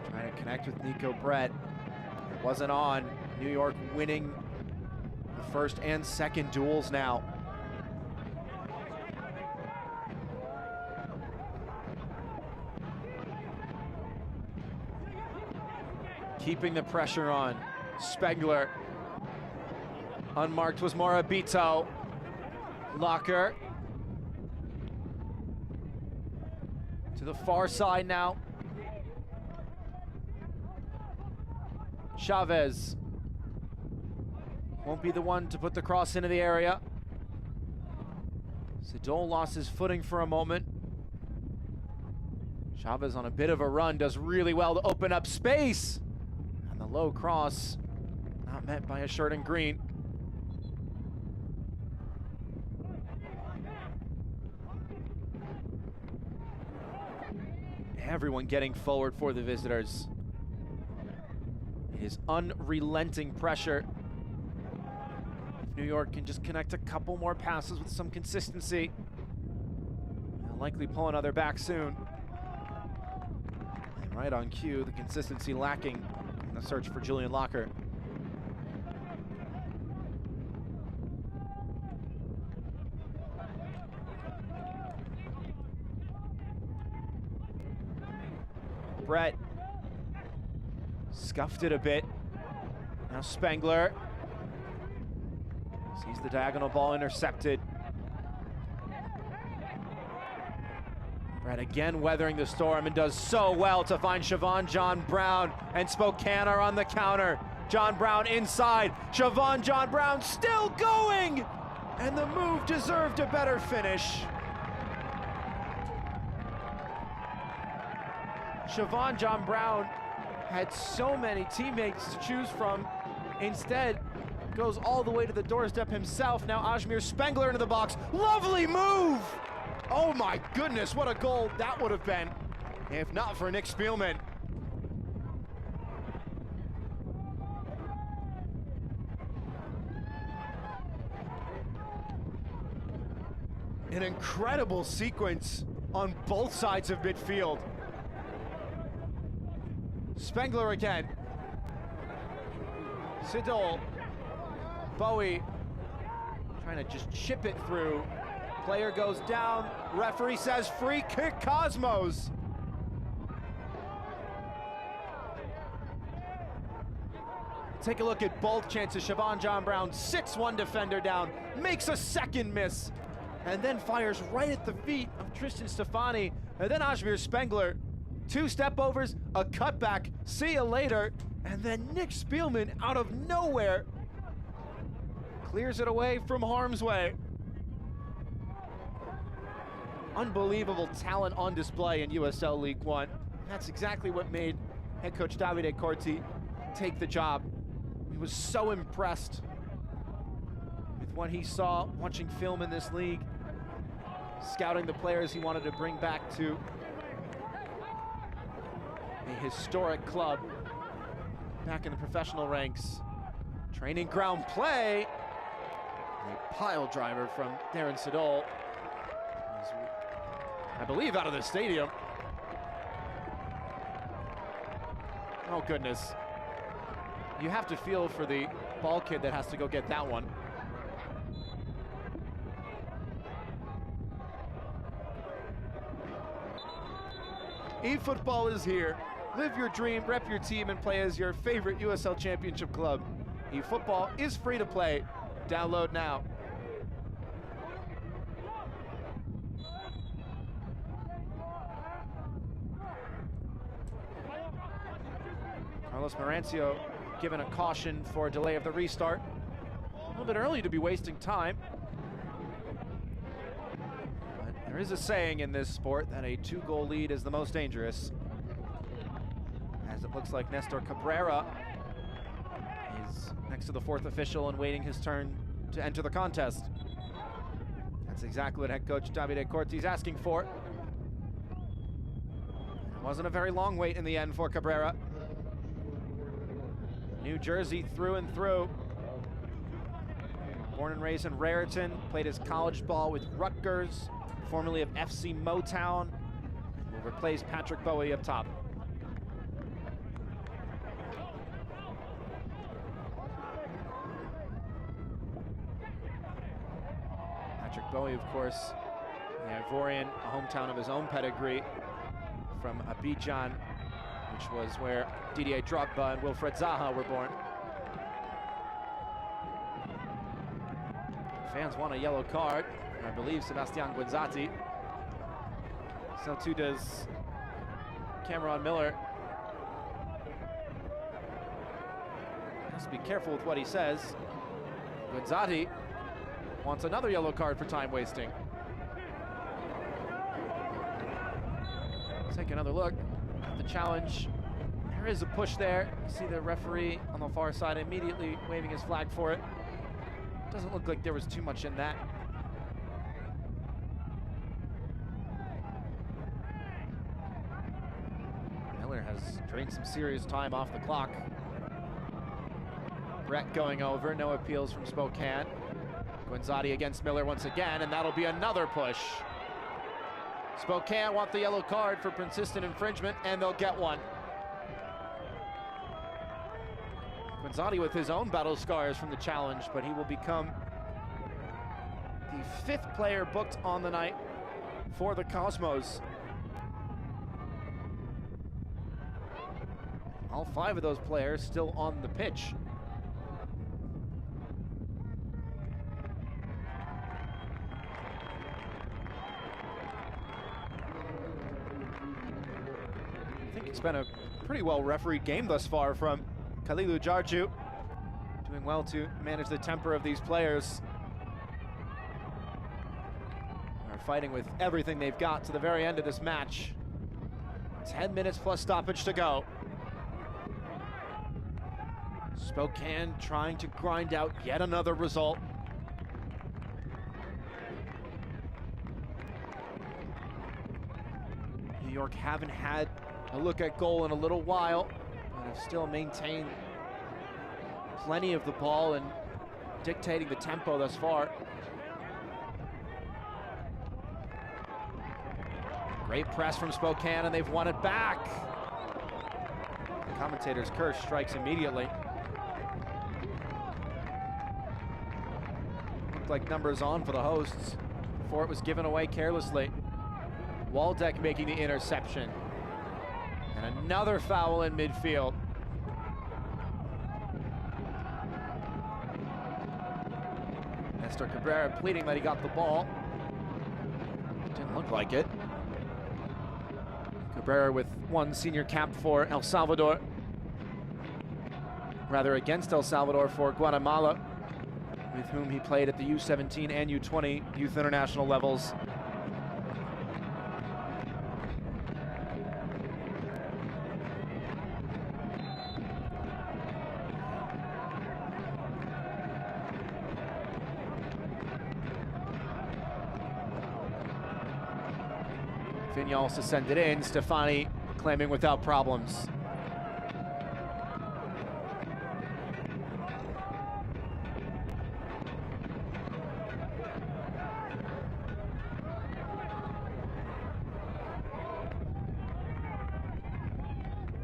trying to connect with Nico Brett. It wasn't on. New York winning the first and second duels now. Keeping the pressure on. Spengler. Unmarked was Morabito. Locker. To the far side now. Chavez won't be the one to put the cross into the area. Sedol lost his footing for a moment. Chavez on a bit of a run, does really well to open up space. And the low cross Not met by a shirt in green. Everyone getting forward for the visitors. It is unrelenting pressure. If New York can just connect a couple more passes with some consistency, they'll likely pull another back soon. And right on cue, the consistency lacking in the search for Julian Locker. Brett scuffed it a bit. Now Spengler sees the diagonal ball intercepted. Brett again weathering the storm and does so well to find Siobhan John Brown, and Spokane are on the counter. John Brown inside. Siobhan John Brown still going! And the move deserved a better finish. Siobhan John Brown had so many teammates to choose from. Instead, goes all the way to the doorstep himself. Now Ajmir Spengler into the box. Lovely move! Oh my goodness, what a goal that would have been, if not for Nick Spielman. An incredible sequence on both sides of midfield. Spengler again. Sidol. Bowie trying to just chip it through. Player goes down. Referee says free kick Cosmos. Take a look at both chances. Siobhan John Brown sits one defender down, makes a second miss, and then fires right at the feet of Tristan Stefani. And then Ajmir Spengler. 2 step-overs, a cutback, see you later, and then Nick Spielman out of nowhere clears it away from harm's way. Unbelievable talent on display in USL League One. That's exactly what made head coach Davide Corti take the job. He was so impressed with what he saw watching film in this league, scouting the players he wanted to bring back to a historic club back in the professional ranks. Training ground play. A pile driver from Darren Sidol. I believe out of the stadium. Oh goodness. You have to feel for the ball kid that has to go get that one. eFootball is here. Live your dream, rep your team, and play as your favorite USL Championship club. eFootball is free to play. Download now. Carlos Marancio given a caution for a delay of the restart. A little bit early to be wasting time. But there is a saying in this sport that a 2-goal lead is the most dangerous. As it looks like Nestor Cabrera is next to the 4th official and waiting his turn to enter the contest. That's exactly what head coach Davide Corti is asking for. It wasn't a very long wait in the end for Cabrera. New Jersey through and through. Born and raised in Raritan, played his college ball with Rutgers, formerly of FC Motown, and will replace Patrick Bowie up top. Patrick Bowie, of course, the Ivorian, a hometown of his own pedigree from Abidjan, which was where Didier Drogba and Wilfred Zaha were born. Fans want a yellow card, and I believe Sebastian Guenzati. So too does Cameron Miller. Has to be careful with what he says. Guenzati wants another yellow card for time wasting. Take another look at the challenge. There is a push there. You see the referee on the far side immediately waving his flag for it. Doesn't look like there was too much in that. Miller has drained some serious time off the clock. Brett going over, no appeals from Spokane. Guenzati against Miller once again, and that'll be another push. Spokane want the yellow card for persistent infringement, and they'll get one. Guenzati with his own battle scars from the challenge, but he will become the 5th player booked on the night for the Cosmos. All 5 of those players still on the pitch. I think it's been a pretty well refereed game thus far from Kalilu Jarju. Doing well to manage the temper of these players. They're fighting with everything they've got to the very end of this match. 10 minutes plus stoppage to go. Spokane trying to grind out yet another result. New York haven't had a look at goal in a little while, but have still maintained plenty of the ball and dictating the tempo thus far. Great press from Spokane, and they've won it back. The commentator's curse strikes immediately. Looked like numbers on for the hosts before it was given away carelessly. Waldeck making the interception. And another foul in midfield. Nestor Cabrera pleading that he got the ball. Didn't look like it. Cabrera with one senior cap for El Salvador. Rather against El Salvador for Guatemala, with whom he played at the U17 and U20 youth international levels. Vignals to send it in, Stefani claiming without problems.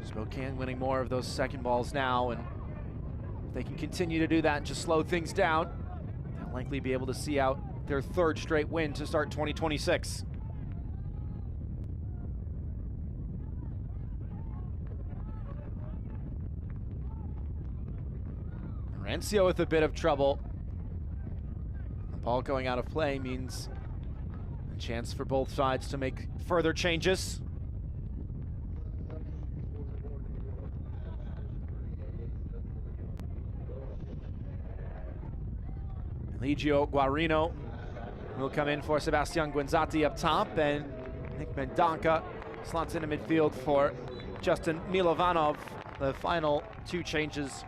Spokane winning more of those second balls now, and if they can continue to do that and just slow things down, they'll likely be able to see out their 3rd straight win to start 2026. Rancio with a bit of trouble. The ball going out of play means a chance for both sides to make further changes. Eligio Guarino will come in for Sebastian Guenzati up top, and Nick Mendonca slots into midfield for Justin Milovanov. The final 2 changes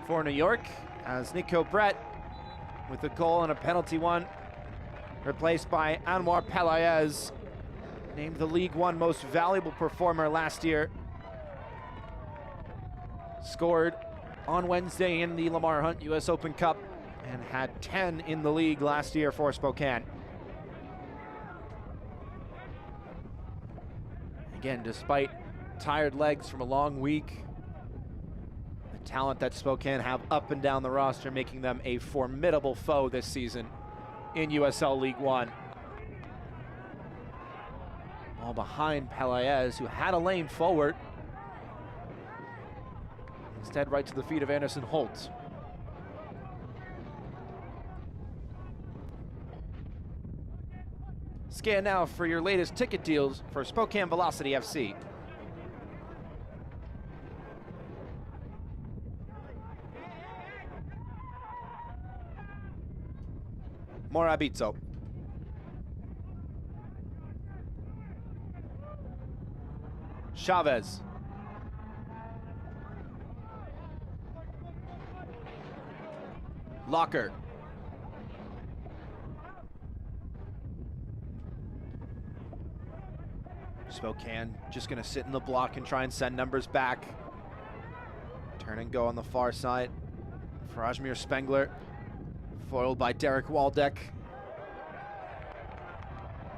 for New York, as Nico Brett with a goal and a penalty one, replaced by Anwar Pelaez, named the League One most valuable performer last year. Scored on Wednesday in the Lamar Hunt US Open Cup and had 10 in the league last year for Spokane. Again, despite tired legs from a long week, the talent that Spokane have up and down the roster making them a formidable foe this season in USL League One. Ball behind Pelaez, who had a lane forward. Instead, right to the feet of Anderson Holt. Scan now for your latest ticket deals for Spokane Velocity FC. Morabito. Chavez. Locker. Spokane just going to sit in the block and try and send numbers back. Turn and go on the far side. Farajmir Spengler, foiled by Derek Waldeck.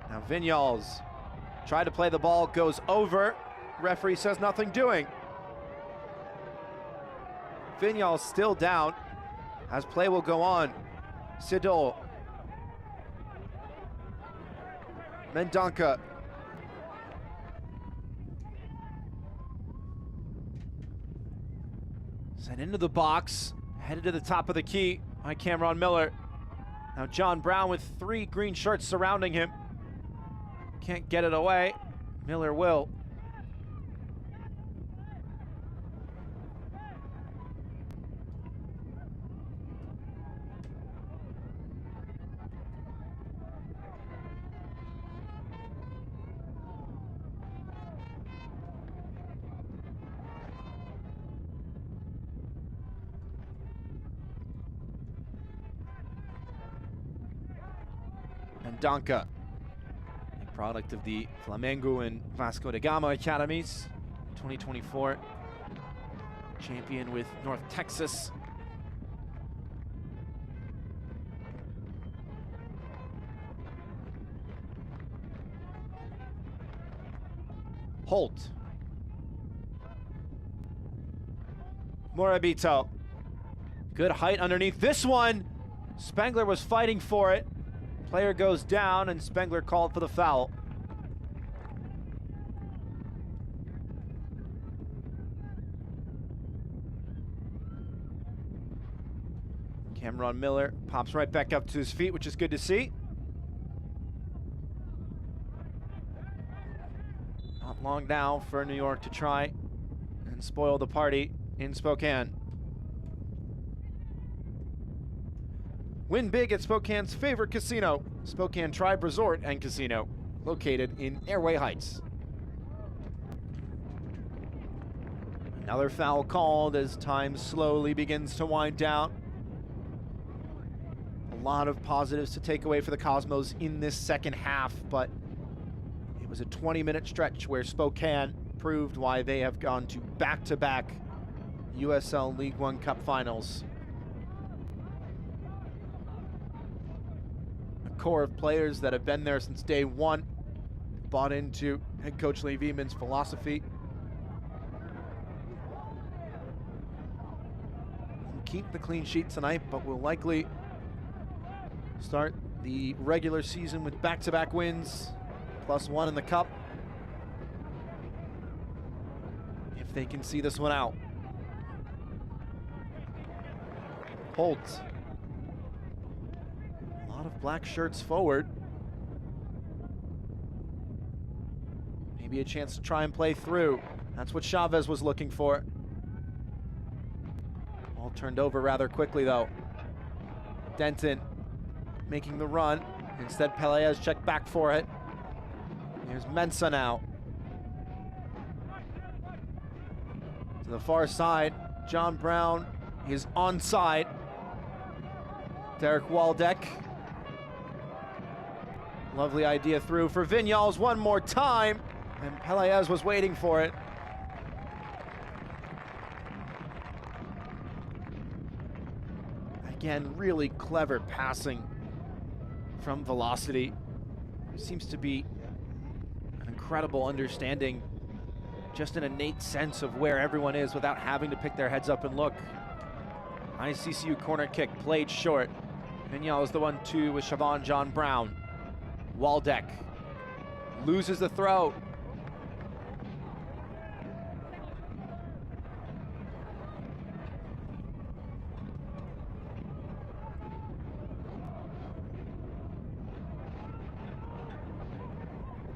Now Vinyals tried to play the ball, goes over. Referee says nothing doing. Vinyals still down as play will go on. Sidol. Mendonca. Sent into the box, headed to the top of the key by Cameron Miller. Now John Brown with 3 green shirts surrounding him. Can't get it away. Miller will. And Donka, a product of the Flamengo and Vasco da Gama academies, 2024 champion with North Texas. Holt. Morabito. Good height underneath this one. Spengler was fighting for it. Player goes down and Spengler called for the foul. Cameron Miller pops right back up to his feet, which is good to see. Not long now for New York to try and spoil the party in Spokane. Win big at Spokane's favorite casino, Spokane Tribe Resort and Casino, located in Airway Heights. Another foul called as time slowly begins to wind down. A lot of positives to take away for the Cosmos in this second half, but it was a 20-minute stretch where Spokane proved why they have gone to back-to-back USL League One Cup finals. Core of players that have been there since day one, bought into head coach Lee Veeman's philosophy. We'll keep the clean sheet tonight, but we'll likely start the regular season with back-to-back wins, +1 in the cup, if they can see this one out. Holt. Of black shirts forward. Maybe a chance to try and play through. That's what Chavez was looking for. All turned over rather quickly though. Denton making the run. Instead, Peleas checked back for it. Here's Mensah now. To the far side, John Brown is onside. Derek Waldeck. Lovely idea through for Vinyals one more time, and Peleas was waiting for it. Again, really clever passing from Velocity. Seems to be an incredible understanding, just an innate sense of where everyone is without having to pick their heads up and look. ICCU corner kick played short. Vinyals the 1-2 with Siobhan John Brown. Waldeck loses the throw.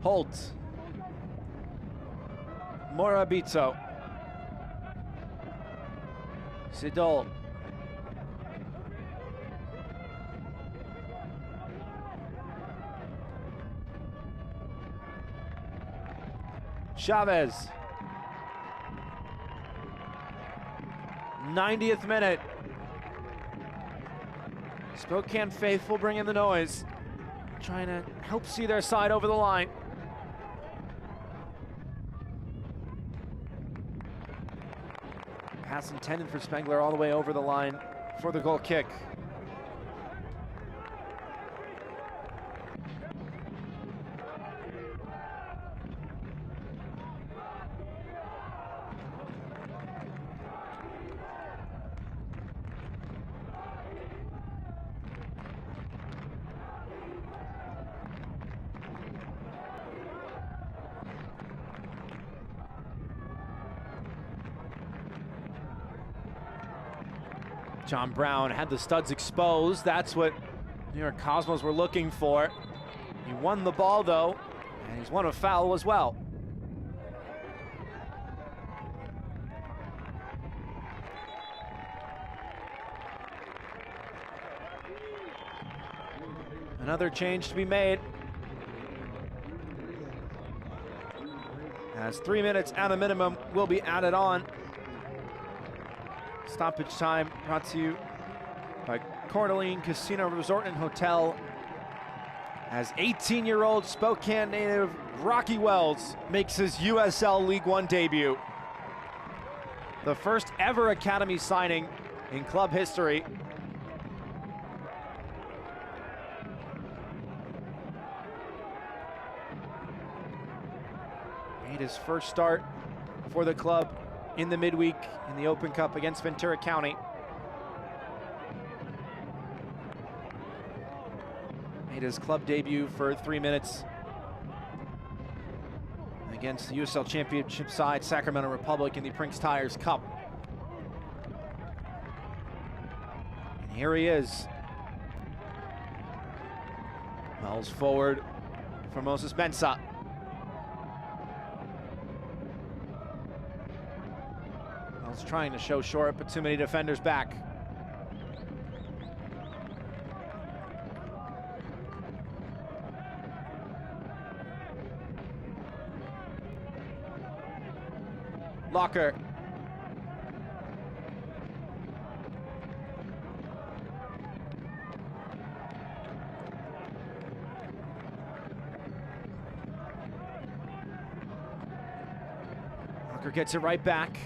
Holt. Morabito. Sidol. Chavez. 90th minute. Spokane faithful bringing the noise, trying to help see their side over the line. Pass intended for Spengler all the way over the line for the goal kick. John Brown had the studs exposed. That's what New York Cosmos were looking for. He won the ball though, and he's won a foul as well. Another change to be made, as 3 minutes at a minimum will be added on. Stoppage time brought to you by Coeur d'Alene Casino Resort and Hotel, as 18-year-old Spokane native Rocky Wells makes his USL League One debut. The first ever academy signing in club history. Made his first start for the club in the midweek in the Open Cup against Ventura County. Made his club debut for 3 minutes against the USL Championship side Sacramento Republic in the Prinks Tires Cup. And here he is. Wells forward for Moses Mensah. Trying to show short, but too many defenders back. Locker. Locker gets it right back.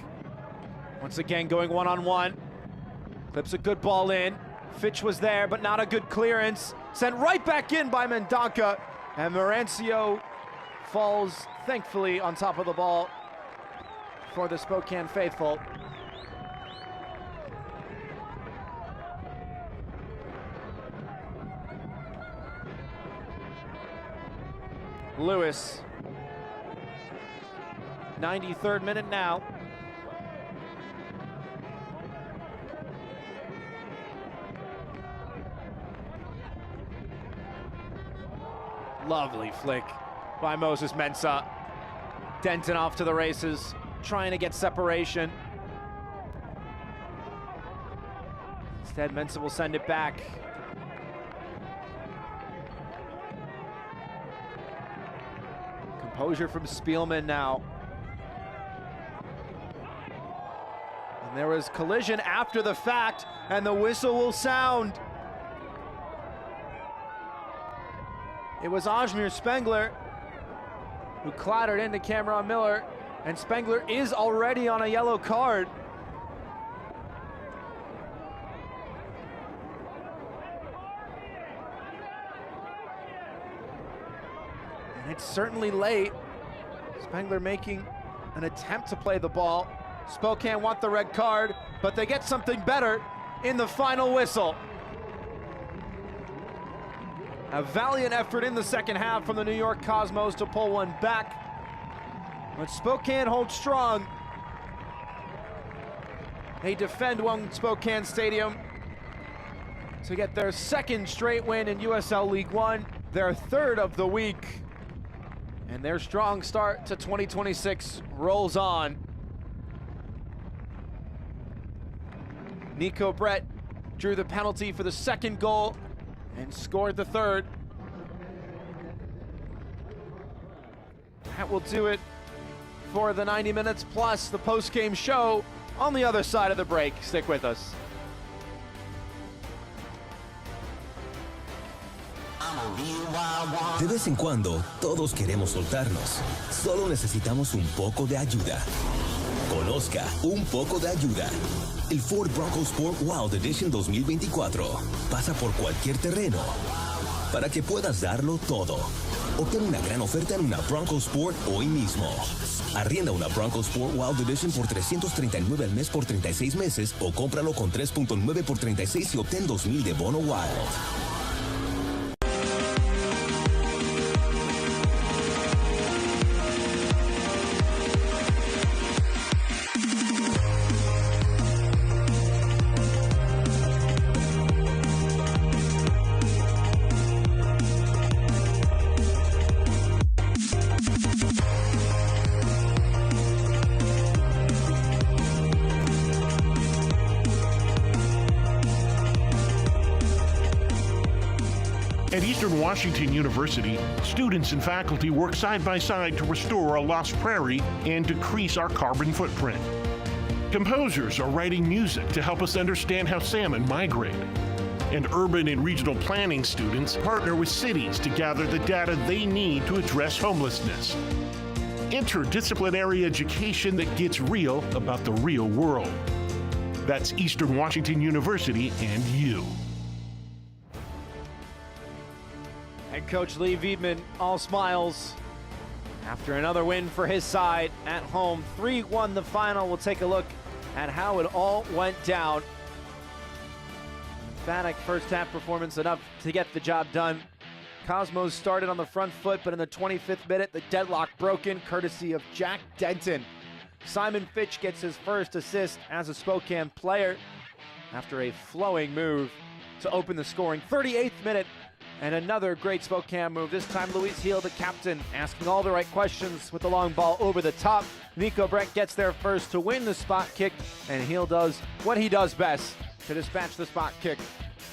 Once again, going one-on-one. Clips a good ball in. Fitch was there, but not a good clearance. Sent right back in by Mendonca. And Marancio falls, thankfully, on top of the ball for the Spokane faithful. Lewis. 93rd minute now. Lovely flick by Moses Mensah. Denton off to the races, trying to get separation. Instead, Mensah will send it back. Composure from Spielman now. And there was collision after the fact, and the whistle will sound. It was Ajmir Spengler who clattered into Cameron Miller, and Spengler is already on a yellow card. And it's certainly late. Spengler making an attempt to play the ball. Spokane want the red card, but they get something better in the final whistle. A valiant effort in the second half from the New York Cosmos to pull one back. But Spokane holds strong. They defend one Spokane Stadium to get their second straight win in USL League One, their third of the week. And their strong start to 2026 rolls on. Nico Brett drew the penalty for the second goal and scored the third. That will do it for the 90 minutes plus the post-game show on the other side of the break. Stick with us. De vez en cuando, todos queremos soltarnos. Solo necesitamos un poco de ayuda. Conozca Un Poco de Ayuda. El Ford Bronco Sport Wild Edition 2024 pasa por cualquier terreno para que puedas darlo todo. Obtén una gran oferta en una Bronco Sport hoy mismo. Arrienda una Bronco Sport Wild Edition por $339 al mes por 36 meses o cómpralo con 3.9 por 36 y obtén $2,000 de bono Wild. At Eastern Washington University, students and faculty work side by side to restore a lost prairie and decrease our carbon footprint. Composers are writing music to help us understand how salmon migrate. And urban and regional planning students partner with cities to gather the data they need to address homelessness. Interdisciplinary education that gets real about the real world. That's Eastern Washington University and you. Head coach Lee Wiedemann, all smiles after another win for his side at home. 3-1 the final. We'll take a look at how it all went down. Emphatic first half performance enough to get the job done. Cosmos started on the front foot, but in the 25th minute, the deadlock broken courtesy of Jack Denton. Simon Fitch gets his first assist as a Spokane player after a flowing move to open the scoring. 38th minute, and another great Spokane move. This time, Luis Heel, the captain, asking all the right questions with the long ball over the top. Nico Brent gets there first to win the spot kick, and Heel does what he does best, to dispatch the spot kick.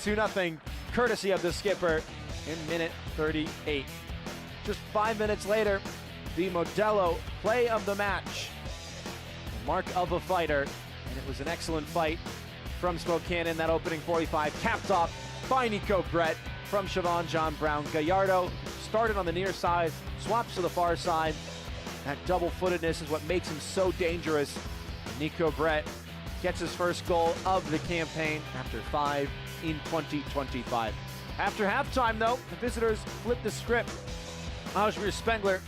2-0, courtesy of the skipper in minute 38. Just 5 minutes later, the Modelo play of the match. Mark of a fighter, and it was an excellent fight from Spokane in that opening 45, capped off by Nico Brett from Siobhan John Brown. Gallardo started on the near side, swaps to the far side. That double-footedness is what makes him so dangerous. Nico Brett gets his first goal of the campaign after 5 in 2025. After halftime, though, the visitors flipped the script. Ajmir Spengler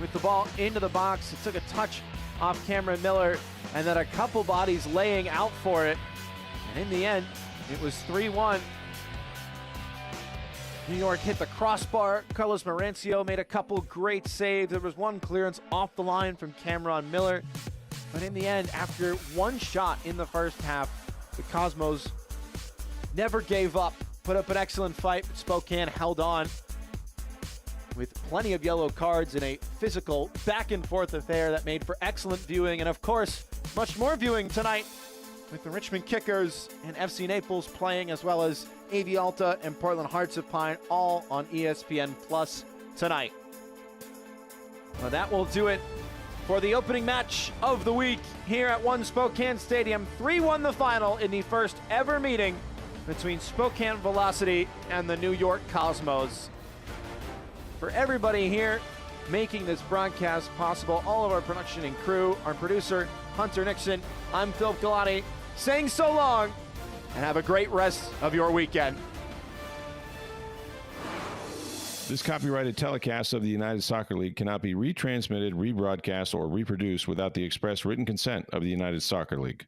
with the ball into the box. It took a touch off Cameron Miller, and then a couple bodies laying out for it. And in the end, it was 3-1. New York hit the crossbar. Carlos Marancio made a couple great saves. There was one clearance off the line from Cameron Miller. But in the end, after one shot in the first half, the Cosmos never gave up. Put up an excellent fight, but Spokane held on with plenty of yellow cards in a physical back-and-forth affair that made for excellent viewing. And of course, much more viewing tonight with the Richmond Kickers and FC Naples playing, as well as AV Alta and Portland Hearts of Pine, all on ESPN Plus tonight. Well, that will do it for the opening match of the week here at One Spokane Stadium. 3-1 the final in the first ever meeting between Spokane Velocity and the New York Cosmos. For everybody here making this broadcast possible, all of our production and crew, our producer, Hunter Nixon, I'm Phil Galati, saying so long, and have a great rest of your weekend. This copyrighted telecast of the United Soccer League cannot be retransmitted, rebroadcast, or reproduced without the express written consent of the United Soccer League.